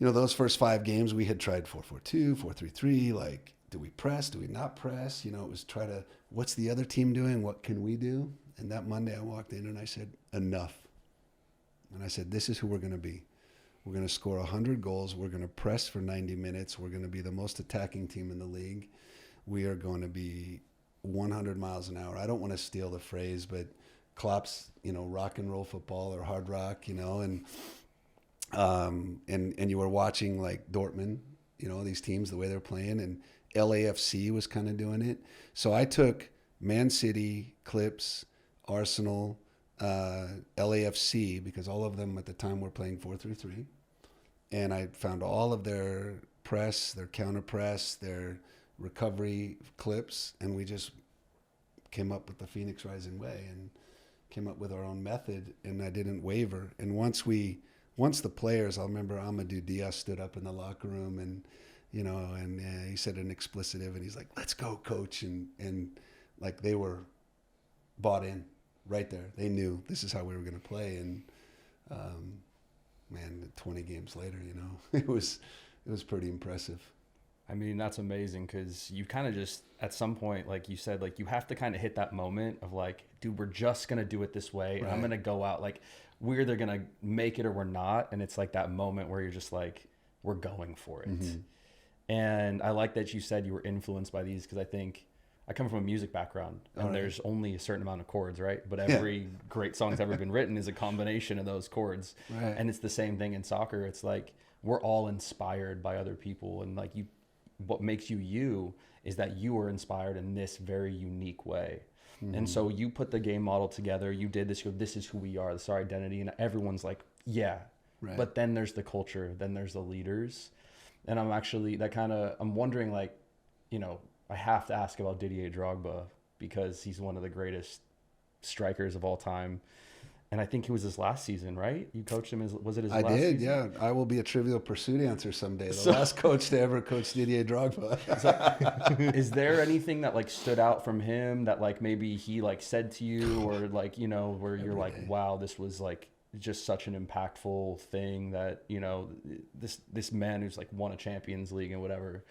those first 5 games we had tried 4-4-2, 4-3-3, like, do we press? Do we not press? It was what's the other team doing? What can we do? And that Monday I walked in and I said, enough. And I said, this is who we're going to be. We're going to score 100 goals. We're going to press for 90 minutes. We're going to be the most attacking team in the league. We are going to be 100 miles an hour. I don't want to steal the phrase, but Klopp's, rock and roll football or hard rock, and you were watching like Dortmund, these teams, the way they're playing, and LAFC was kind of doing it. So I took Man City, Clips, Arsenal, LAFC, because all of them at the time were playing 4-3-3. And I found all of their press, their counter press, their recovery clips, and we just came up with the Phoenix Rising Way and came up with our own method, and I didn't waver. And once the players, I'll remember Amadou Diaz stood up in the locker room, and he said an explicitive, and he's like, let's go, coach. And like, they were bought in right there. They knew this is how we were going to play. And, 20 games later, it was pretty impressive. I mean, that's amazing, because you kind of just, at some point, like you said, like, you have to kind of hit that moment of like, dude, we're just going to do it this way. And I'm going to go out, like, we're either going to make it or we're not. And it's like that moment where you're just like, we're going for it. Mm-hmm. And I like that you said you were influenced by these, because I think I come from a music background, and there's only a certain amount of chords, right? But every great song that's ever been written is a combination of those chords. Right. And it's the same thing in soccer. It's like, we're all inspired by other people. And like, what makes you is that you were inspired in this very unique way. Mm-hmm. And so you put the game model together, you did this, this is who we are, this is our identity. And everyone's like, yeah. Right. But then there's the culture, then there's the leaders. And I'm wondering, like, I have to ask about Didier Drogba, because he's one of the greatest strikers of all time. And I think it was his last season, right? You coached him. Was it his last season? I did, yeah. I will be a Trivial Pursuit answer someday. The last coach to ever coach Didier Drogba. Is there anything that like stood out from him that like maybe he like said to you, or like, where you're like, wow, this was like just such an impactful thing that, this man who's like won a Champions League and whatever,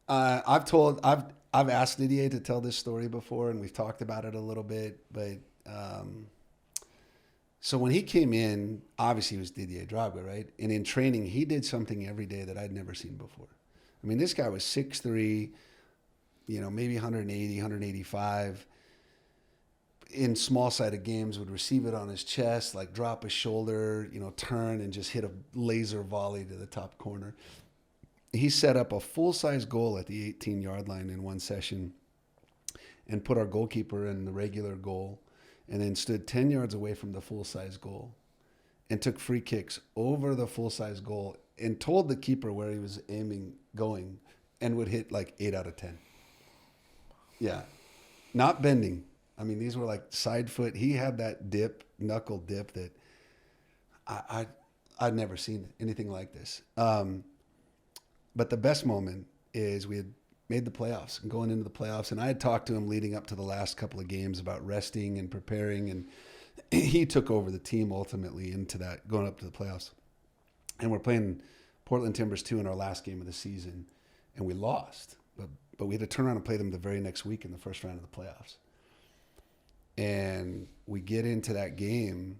I've asked Didier to tell this story before, and we've talked about it a little bit, but so when he came in, obviously he was Didier Drogba, right? And in training, he did something every day that I'd never seen before. I mean, this guy was 6'3", maybe 180, 185. In small-sided games, would receive it on his chest, like drop his shoulder, turn and just hit a laser volley to the top corner. He set up a full-size goal at the 18-yard line in one session and put our goalkeeper in the regular goal, and then stood 10 yards away from the full-size goal and took free kicks over the full-size goal and told the keeper where he was going, and would hit like 8 out of 10. Yeah. Not bending. I mean, these were like side foot. He had that knuckle dip that I'd never seen anything like this. But the best moment is we had made the playoffs and going into the playoffs. And I had talked to him leading up to the last couple of games about resting and preparing. And he took over the team ultimately into that, going up to the playoffs. And we're playing Portland Timbers 2 in our last game of the season, and we lost. But we had to turn around and play them the very next week in the first round of the playoffs. And we get into that game.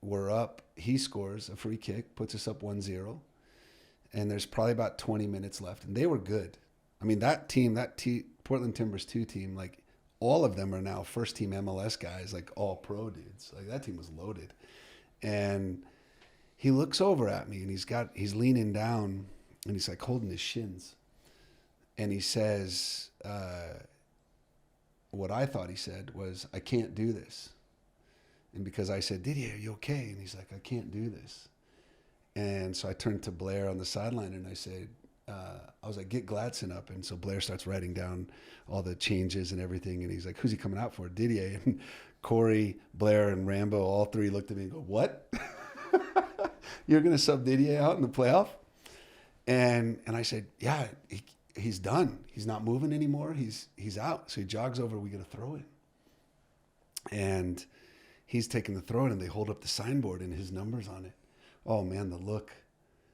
We're up. He scores a free kick, puts us up 1-0. And there's probably about 20 minutes left. And they were good. I mean, Portland Timbers 2 team, like, all of them are now first-team MLS guys, like all pro dudes. Like, that team was loaded. And he looks over at me, and he's leaning down, and he's like holding his shins. And he says, what I thought he said was, "I can't do this." And because I said, "Didier, are you okay?" And he's like, "I can't do this." And so I turned to Blair on the sideline, and I said, I was like, "Get Gladson up." And so Blair starts writing down all the changes and everything. And he's like, "Who's he coming out for?" "Didier." And Corey, Blair, and Rambo, all three looked at me and go, "What? You're going to sub Didier out in the playoff?" And I said, "Yeah, he's done. He's not moving anymore. He's out." So he jogs over. We get a throw in. And he's taking the throw in, and they hold up the signboard and his number's on it. Oh, man, the look.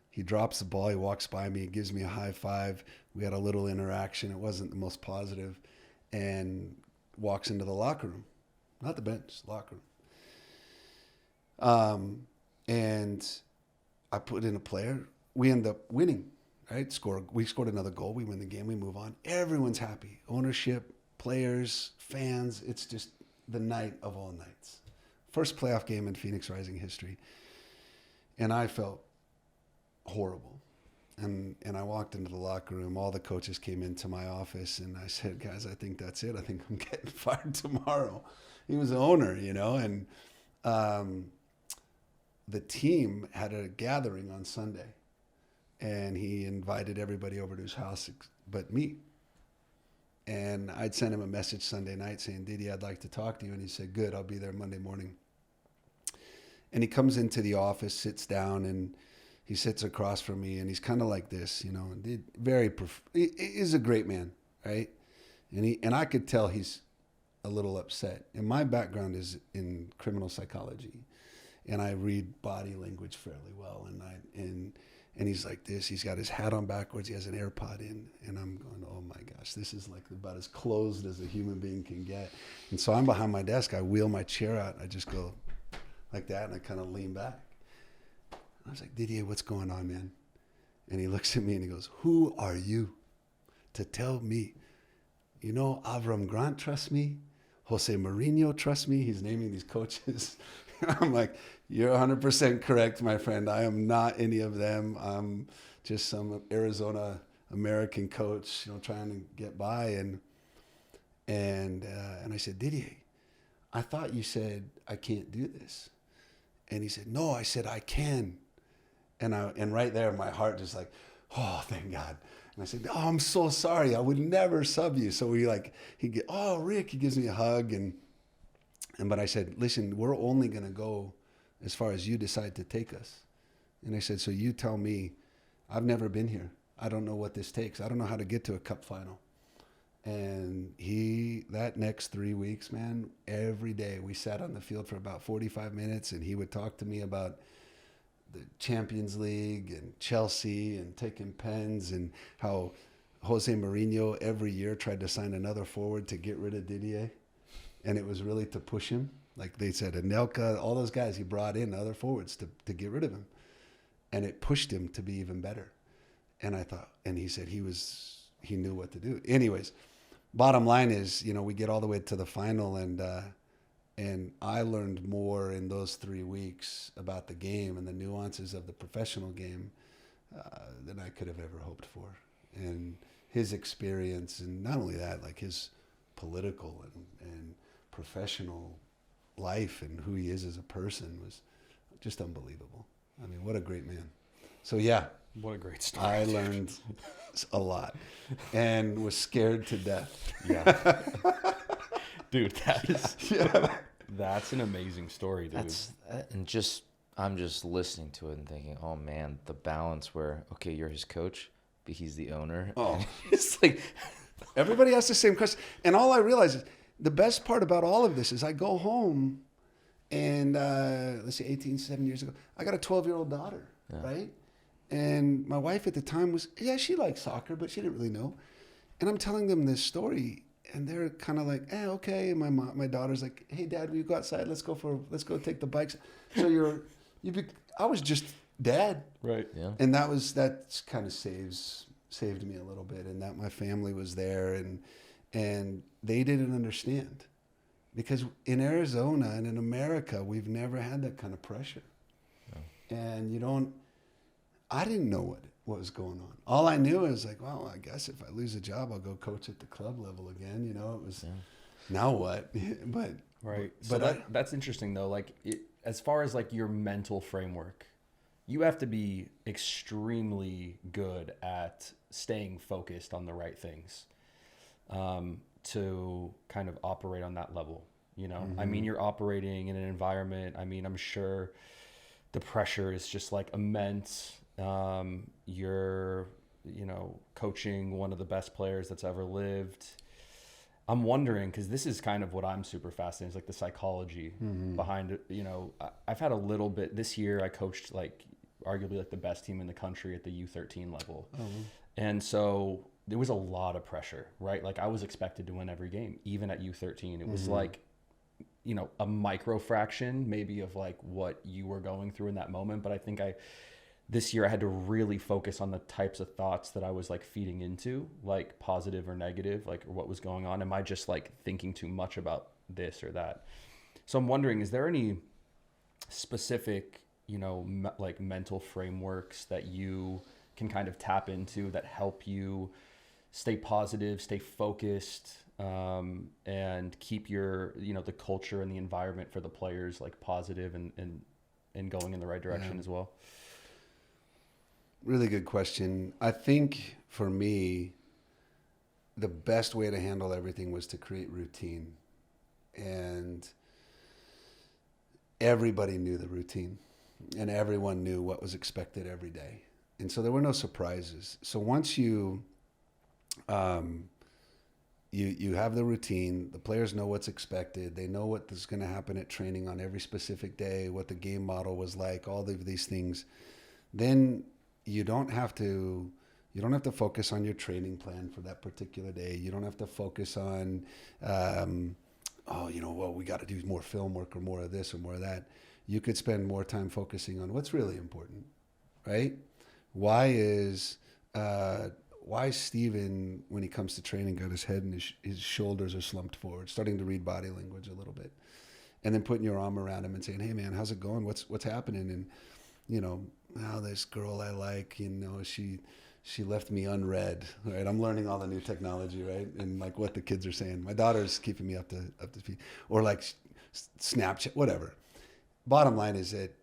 He drops the ball. He walks by me. He gives me a high five. We had a little interaction. It wasn't the most positive. And walks into the locker room. Not the bench, locker room. And I put in a player. We end up winning, right? We scored another goal. We win the game. We move on. Everyone's happy. Ownership, players, fans. It's just the night of all nights. First playoff game in Phoenix Rising history. And I felt horrible. And I walked into the locker room. All the coaches came into my office, and I said, "Guys, I think that's it. I think I'm getting fired tomorrow." He was the owner, and the team had a gathering on Sunday, and he invited everybody over to his house but me. And I'd sent him a message Sunday night saying, "Didi, I'd like to talk to you." And he said, "Good, I'll be there Monday morning." And he comes into the office, sits down, and he sits across from me, and he's kind of like this, he's a great man, right? And I could tell he's a little upset. And my background is in criminal psychology, and I read body language fairly well. And he's like this. He's got his hat on backwards. He has an AirPod in, and I'm going, "Oh my gosh, this is like about as closed as a human being can get." And so I'm behind my desk. I wheel my chair out. I just go like that, and I kind of lean back. I was like, "Didier, what's going on, man?" And he looks at me and he goes, "Who are you to tell me? Avram Grant trusts me. Jose Mourinho trusts me." He's naming these coaches. I'm like, "You're 100% correct, my friend. I am not any of them. I'm just some Arizona American coach, trying to get by." And I said, "Didier, I thought you said I can't do this." And he said, "No, I said I can." And right there, my heart just like, "Oh, thank God." And I said, "Oh, I'm so sorry. I would never sub you." So Rick, he gives me a hug. But I said, "Listen, we're only going to go as far as you decide to take us." And I said, "So you tell me. I've never been here. I don't know what this takes. I don't know how to get to a cup final." And that next 3 weeks, man, every day we sat on the field for about 45 minutes, and he would talk to me about the Champions League and Chelsea and taking pens, and how Jose Mourinho every year tried to sign another forward to get rid of Didier. And it was really to push him. Like they said, Anelka, all those guys, he brought in other forwards to get rid of him. And it pushed him to be even better. And I thought, and he said he knew what to do. Anyways, bottom line is, we get all the way to the final, and I learned more in those 3 weeks about the game and the nuances of the professional game than I could have ever hoped for. And his experience, and not only that, like his political and professional life and who he is as a person was just unbelievable. I mean, what a great man. So yeah. What a great story. I learned a lot and was scared to death. Yeah. Dude, that's an amazing story, dude. I'm just listening to it and thinking, oh man, the balance where, okay, you're his coach, but he's the owner. Oh, it's like everybody asks the same question. And all I realize is the best part about all of this is I go home and let's see, 7 years ago, I got a 12-year-old daughter. right? And my wife at the time was, she liked soccer, but she didn't really know. And I'm telling them this story, and they're kind of like, okay. And my daughter's like, hey, Dad, will you go outside? Let's go take the bikes. So I was just dad. Right. Yeah. And that kind of saved me a little bit, and that my family was there, and they didn't understand, because in Arizona and in America, we've never had that kind of pressure. No. And I didn't know what was going on. All I knew is like, well, I guess if I lose a job, I'll go coach at the club level again. It was, now what? But right. So that's interesting though. Like as far as like your mental framework, you have to be extremely good at staying focused on the right things, to kind of operate on that level. I mean, you're operating in an environment. I mean, I'm sure the pressure is just like immense. You're, coaching one of the best players that's ever lived. I'm wondering, because this is kind of what I'm super fascinated, is like the psychology behind it. I've had a little bit this year. I coached like arguably like the best team in the country at the U13 level. And so there was a lot of pressure, right? Like I was expected to win every game, even at U13. It was like, a micro fraction maybe of like what you were going through in that moment. But I think this year I had to really focus on the types of thoughts that I was like feeding into, like positive or negative, like what was going on. Am I just like thinking too much about this or that? So I'm wondering, is there any specific, like mental frameworks that you can kind of tap into that help you stay positive, stay focused, and keep your, the culture and the environment for the players like positive and going in the right direction as well? Really good question. I think for me, the best way to handle everything was to create routine. And everybody knew the routine, and everyone knew what was expected every day. And so there were no surprises. So once you have the routine, the players know what's expected. They know what is going to happen at training on every specific day, what the game model was like, all of these things. Then you don't have to focus on your training plan for that particular day. You don't have to focus on, we got to do more film work or more of this or more of that. You could spend more time focusing on what's really important, right? Why Steven, when he comes to training, got his head and his shoulders are slumped forward, starting to read body language a little bit, and then putting your arm around him and saying, hey man, how's it going? What's happening? And, this girl I like, she left me unread, right? I'm learning all the new technology, right? And like what the kids are saying. My daughter's keeping me up to speed, or like Snapchat, whatever. Bottom line is that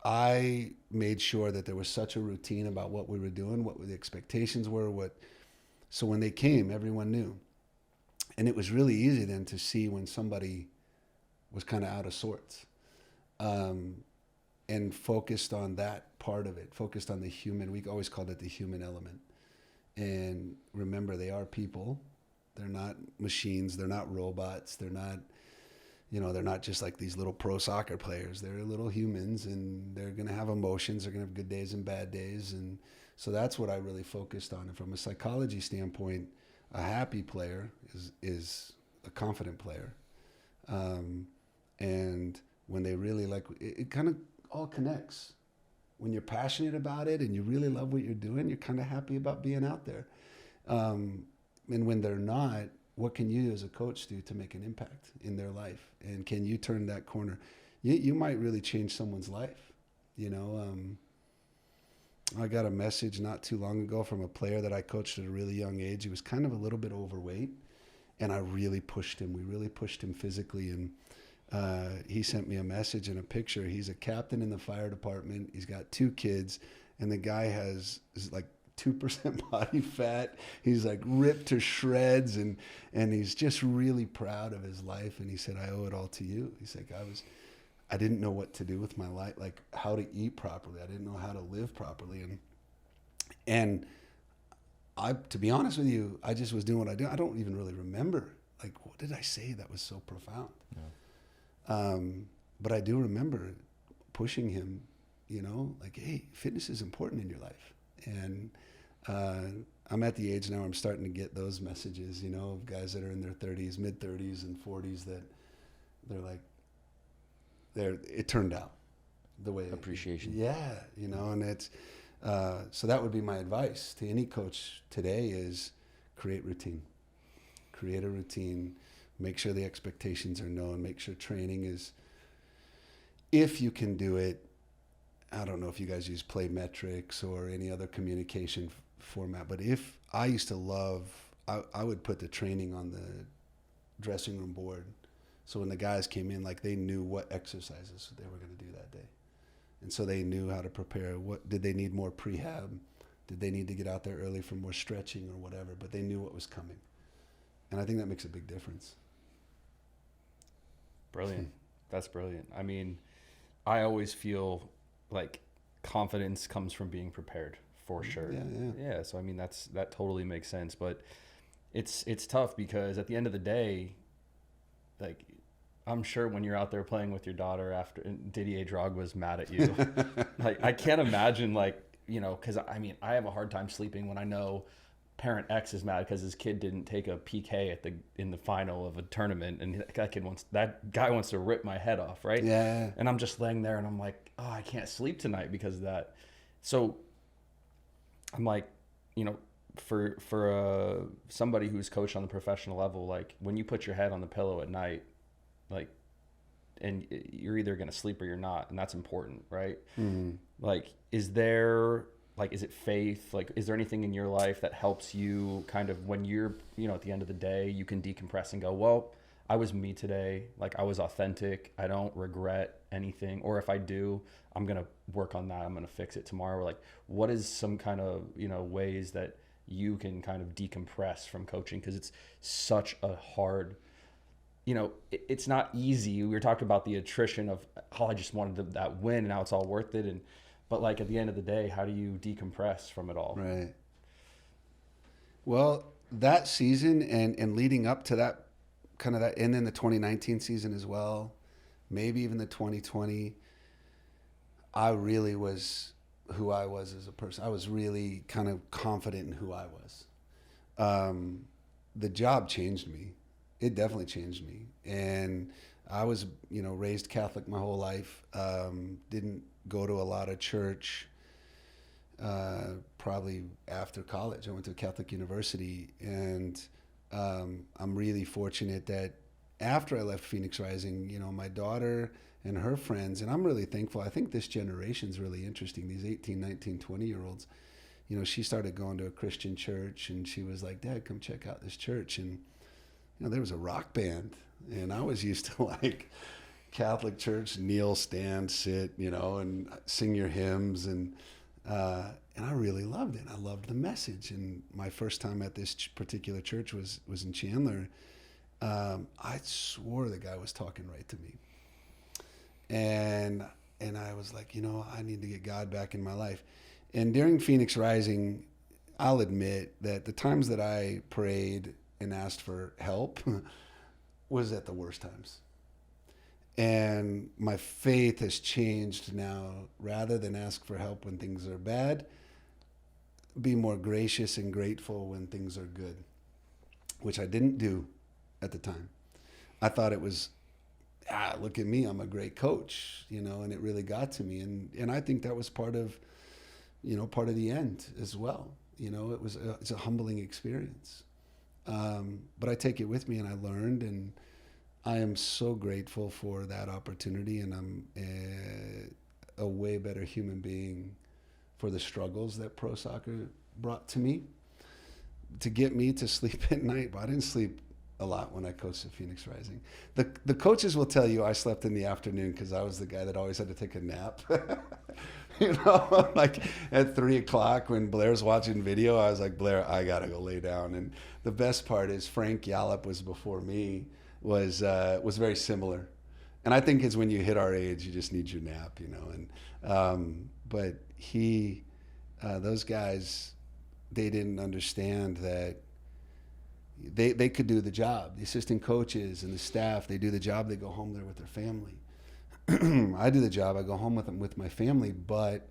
I made sure that there was such a routine about what we were doing, what the expectations were, so when they came, everyone knew. And it was really easy then to see when somebody was kind of out of sorts. And focused on that part of it, focused on the human. We always called it the human element. And remember, they are people. They're not machines. They're not robots. They're not, they're not just like these little pro soccer players. They're little humans, and they're going to have emotions. They're going to have good days and bad days. And so that's what I really focused on. And from a psychology standpoint, a happy player is a confident player. And when they really it kind of all connects. When you're passionate about it and you really love what you're doing, you're kind of happy about being out there. And when they're not, what can you as a coach do to make an impact in their life? And can you turn that corner? You might really change someone's life. I got a message not too long ago from a player that I coached at a really young age. He was kind of a little bit overweight, and I really pushed him. We really pushed him physically, and he sent me a message and a picture. He's a captain in the fire department. He's got 2 kids, and the guy is like 2% body fat. He's like ripped to shreds, and he's just really proud of his life. And he said, I owe it all to you. He's like, I didn't know what to do with my life, like how to eat properly. I didn't know how to live properly. And I, to be honest with you, I just was doing what I do. I don't even really remember, like, what did I say that was so profound? Yeah. But I do remember pushing him you know, like, hey, fitness is important in your life. And I'm at the age now where I'm starting to get those messages, you know, of guys that are in their 30s, mid 30s and 40s that they're like, it turned out the way. Appreciation. Yeah, you know, and it's, so that would be my advice to any coach today is create routine. Create a routine, make sure the expectations are known, make sure training is, if you can do it, I don't know if you guys use play metrics or any other communication format, but if I used to love, I would put the training on the dressing room board. So when the guys came in, like they knew what exercises they were going to do that day. And so they knew how to prepare. What did they need more prehab? Did they need to get out there early for more stretching or whatever? But they knew what was coming. And I think that makes a big difference. Brilliant. That's brilliant. I mean, I always feel like confidence comes from being prepared, for sure. Yeah. So I mean, that totally makes sense. But it's tough because at the end of the day, like, I'm sure when you're out there playing with your daughter after Didier Drogba's mad at you, like I can't imagine, like, you know, because I mean, I have a hard time sleeping when I know parent X is mad because his kid didn't take a PK in the final of a tournament, and that guy wants to rip my head off, right? Yeah. And I'm just laying there and I'm like, oh, I can't sleep tonight because of that. So I'm like, you know, for somebody who's coached on the professional level, like when you put your head on the pillow at night, like, and you're either going to sleep or you're not, and that's important, right? Mm-hmm. Like, is it faith? Like, is there anything in your life that helps you kind of when you're, you know, at the end of the day, you can decompress and go, well, I was me today. Like, I was authentic. I don't regret anything. Or if I do, I'm going to work on that. I'm going to fix it tomorrow. Like, what is some kind of, you know, ways that you can kind of decompress from coaching? Because it's such a hard, you know, it's not easy. We were talking about the attrition of, oh, I just wanted that win and now it's all worth it. But like at the end of the day, how do you decompress from it all? Right. Well, that season and leading up to that, kind of that, and then the 2019 season as well, maybe even the 2020, I really was who I was as a person. I was really kind of confident in who I was. The job changed me. It definitely changed me. And I was, you know, raised Catholic my whole life. Didn't go to a lot of church. Probably after college, I went to a Catholic university, and I'm really fortunate that after I left Phoenix Rising, you know, my daughter and her friends, and I'm really thankful. I think this generation's really interesting. These 18, 19, 20-year-olds, you know, she started going to a Christian church, and she was like, Dad, come check out this church. And, you know, there was a rock band, and I was used to like Catholic church, kneel, stand, sit, you know, and sing your hymns, and I really loved it. I loved the message. And my first time at this particular church was in Chandler. I swore the guy was talking right to me, and I was like, you know, I need to get God back in my life. And during Phoenix Rising, I'll admit that the times that I prayed and asked for help was at the worst times. And my faith has changed now. Rather than ask for help when things are bad, be more gracious and grateful when things are good, which I didn't do at the time. I thought it was, look at me, I'm a great coach, you know, and it really got to me. And I think that was part of the end as well. You know, it's a humbling experience. But I take it with me, and I learned, and I am so grateful for that opportunity, and I'm a way better human being for the struggles that pro soccer brought to me, to get me to sleep at night. But I didn't sleep a lot when I coached at Phoenix Rising. The coaches will tell you I slept in the afternoon because I was the guy that always had to take a nap. You know, like at 3:00 when Blair's watching video, I was like, Blair, I gotta go lay down. And the best part is Frank Yallop was before me, was very similar. And I think it's when you hit our age, you just need your nap, you know. And but those guys, they didn't understand that they could do the job. The assistant coaches and the staff, they do the job, they go home there with their family. I do the job. I go home with my family, but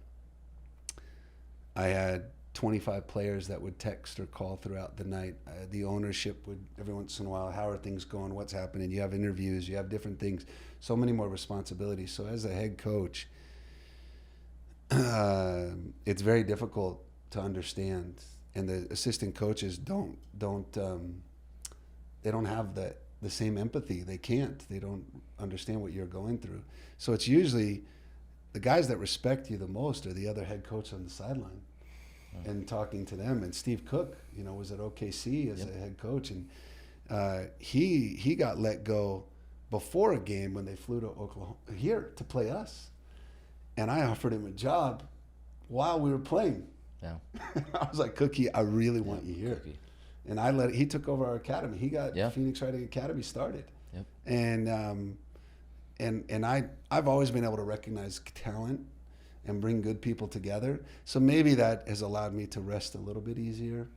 I had 25 players that would text or call throughout the night. The ownership would, every once in a while, how are things going? What's happening? You have interviews. You have different things. So many more responsibilities. So as a head coach, it's very difficult to understand. And the assistant coaches don't have the same empathy. They can't. They don't understand what you're going through. So it's usually the guys that respect you the most are the other head coach on the sideline. And talking to them. And Steve Cook, was at OKC as a head coach, and he got let go before a game when they flew to Oklahoma here to play us, and I offered him a job while we were playing. Yeah. I was like, Cookie, I really want you here. Cookie. And he took over our academy. He got Phoenix Riding Academy started. Yep. And I've always been able to recognize talent and bring good people together. So maybe that has allowed me to rest a little bit easier,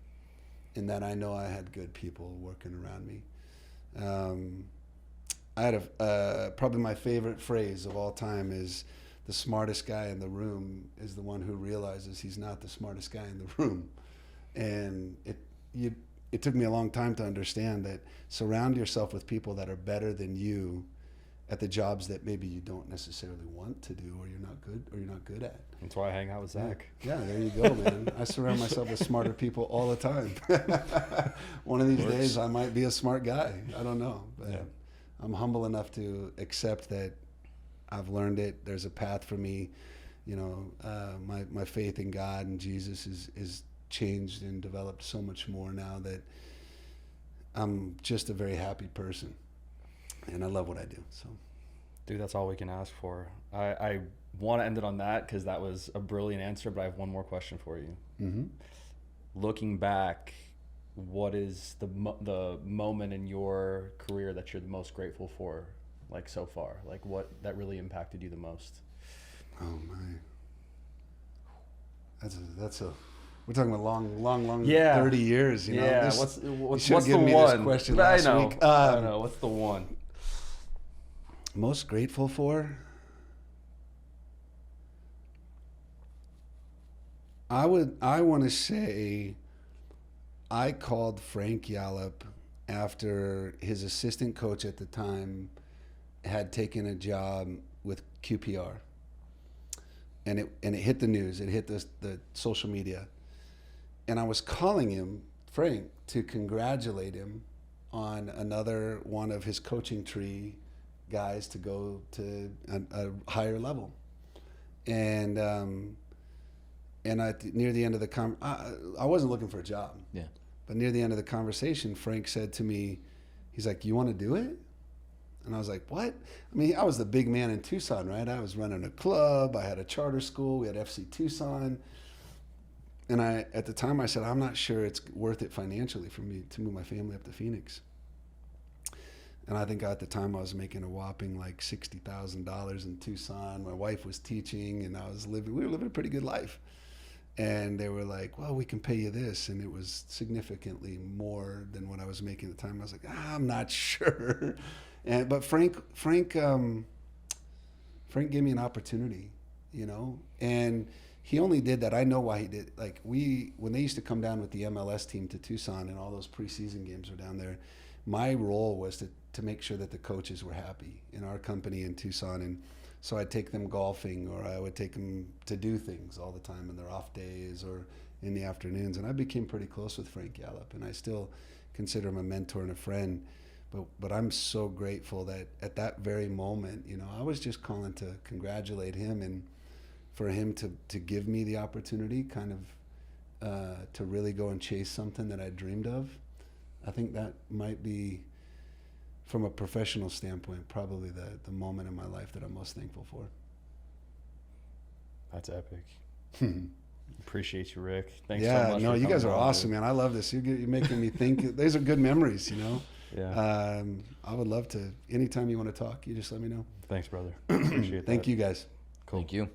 in that I know I had good people working around me. I had probably my favorite phrase of all time is, the smartest guy in the room is the one who realizes he's not the smartest guy in the room. And it took me a long time to understand that surround yourself with people that are better than you at the jobs that maybe you don't necessarily want to do, or you're not good at. That's why I hang out with Zach. Yeah, there you go, man. I surround myself with smarter people all the time. One of these days I might be a smart guy. I don't know. But I'm humble enough to accept that I've learned it. There's a path for me. My faith in God and Jesus is changed and developed so much more now that I'm just a very happy person. And I love what I do. So, dude, that's all we can ask for. I want to end it on that because that was a brilliant answer, but I have one more question for you. Mm-hmm. Looking back, what is the moment in your career that you're the most grateful for, like so far? Like what that really impacted you the most? Oh my, that's a. We're talking about long 30 years. Yeah. What's the me one? This question last week. I know. What's the one? Most grateful for? I want to say I called Frank Yallop after his assistant coach at the time had taken a job with QPR. And it hit the news. It hit the social media. And I was calling him, Frank, to congratulate him on another one of his coaching tree guys to go to a higher level. And near the end of the I wasn't looking for a job. Yeah. But near the end of the conversation, Frank said to me, he's like, "You want to do it?" And I was like, "What?" I mean, I was the big man in Tucson, right? I was running a club. I had a charter school. We had FC Tucson. And at the time I said, I'm not sure it's worth it financially for me to move my family up to Phoenix. And I think at the time I was making a whopping like $60,000 in Tucson. My wife was teaching and we were living a pretty good life. And they were like, well, we can pay you this. And it was significantly more than what I was making at the time. I was like, I'm not sure. But Frank gave me an opportunity, and he only did that. I know why he did. Like when they used to come down with the MLS team to Tucson and all those preseason games were down there, my role was to make sure that the coaches were happy in our company in Tucson. And so I'd take them golfing, or I would take them to do things all the time in their off days or in the afternoons. And I became pretty close with Frank Yallop, and I still consider him a mentor and a friend. But I'm so grateful that at that very moment, I was just calling to congratulate him and for him to give me the opportunity kind of to really go and chase something that I dreamed of. I think that might be, from a professional standpoint, probably the moment in my life that I'm most thankful for. That's epic. Appreciate you, Rick. Thanks so much. No, you guys are awesome, man. I love this. You're making me think. These are good memories, Yeah. I would love to. Anytime you want to talk, you just let me know. Thanks, brother. Appreciate that. Thank you, guys. Cool. Thank you.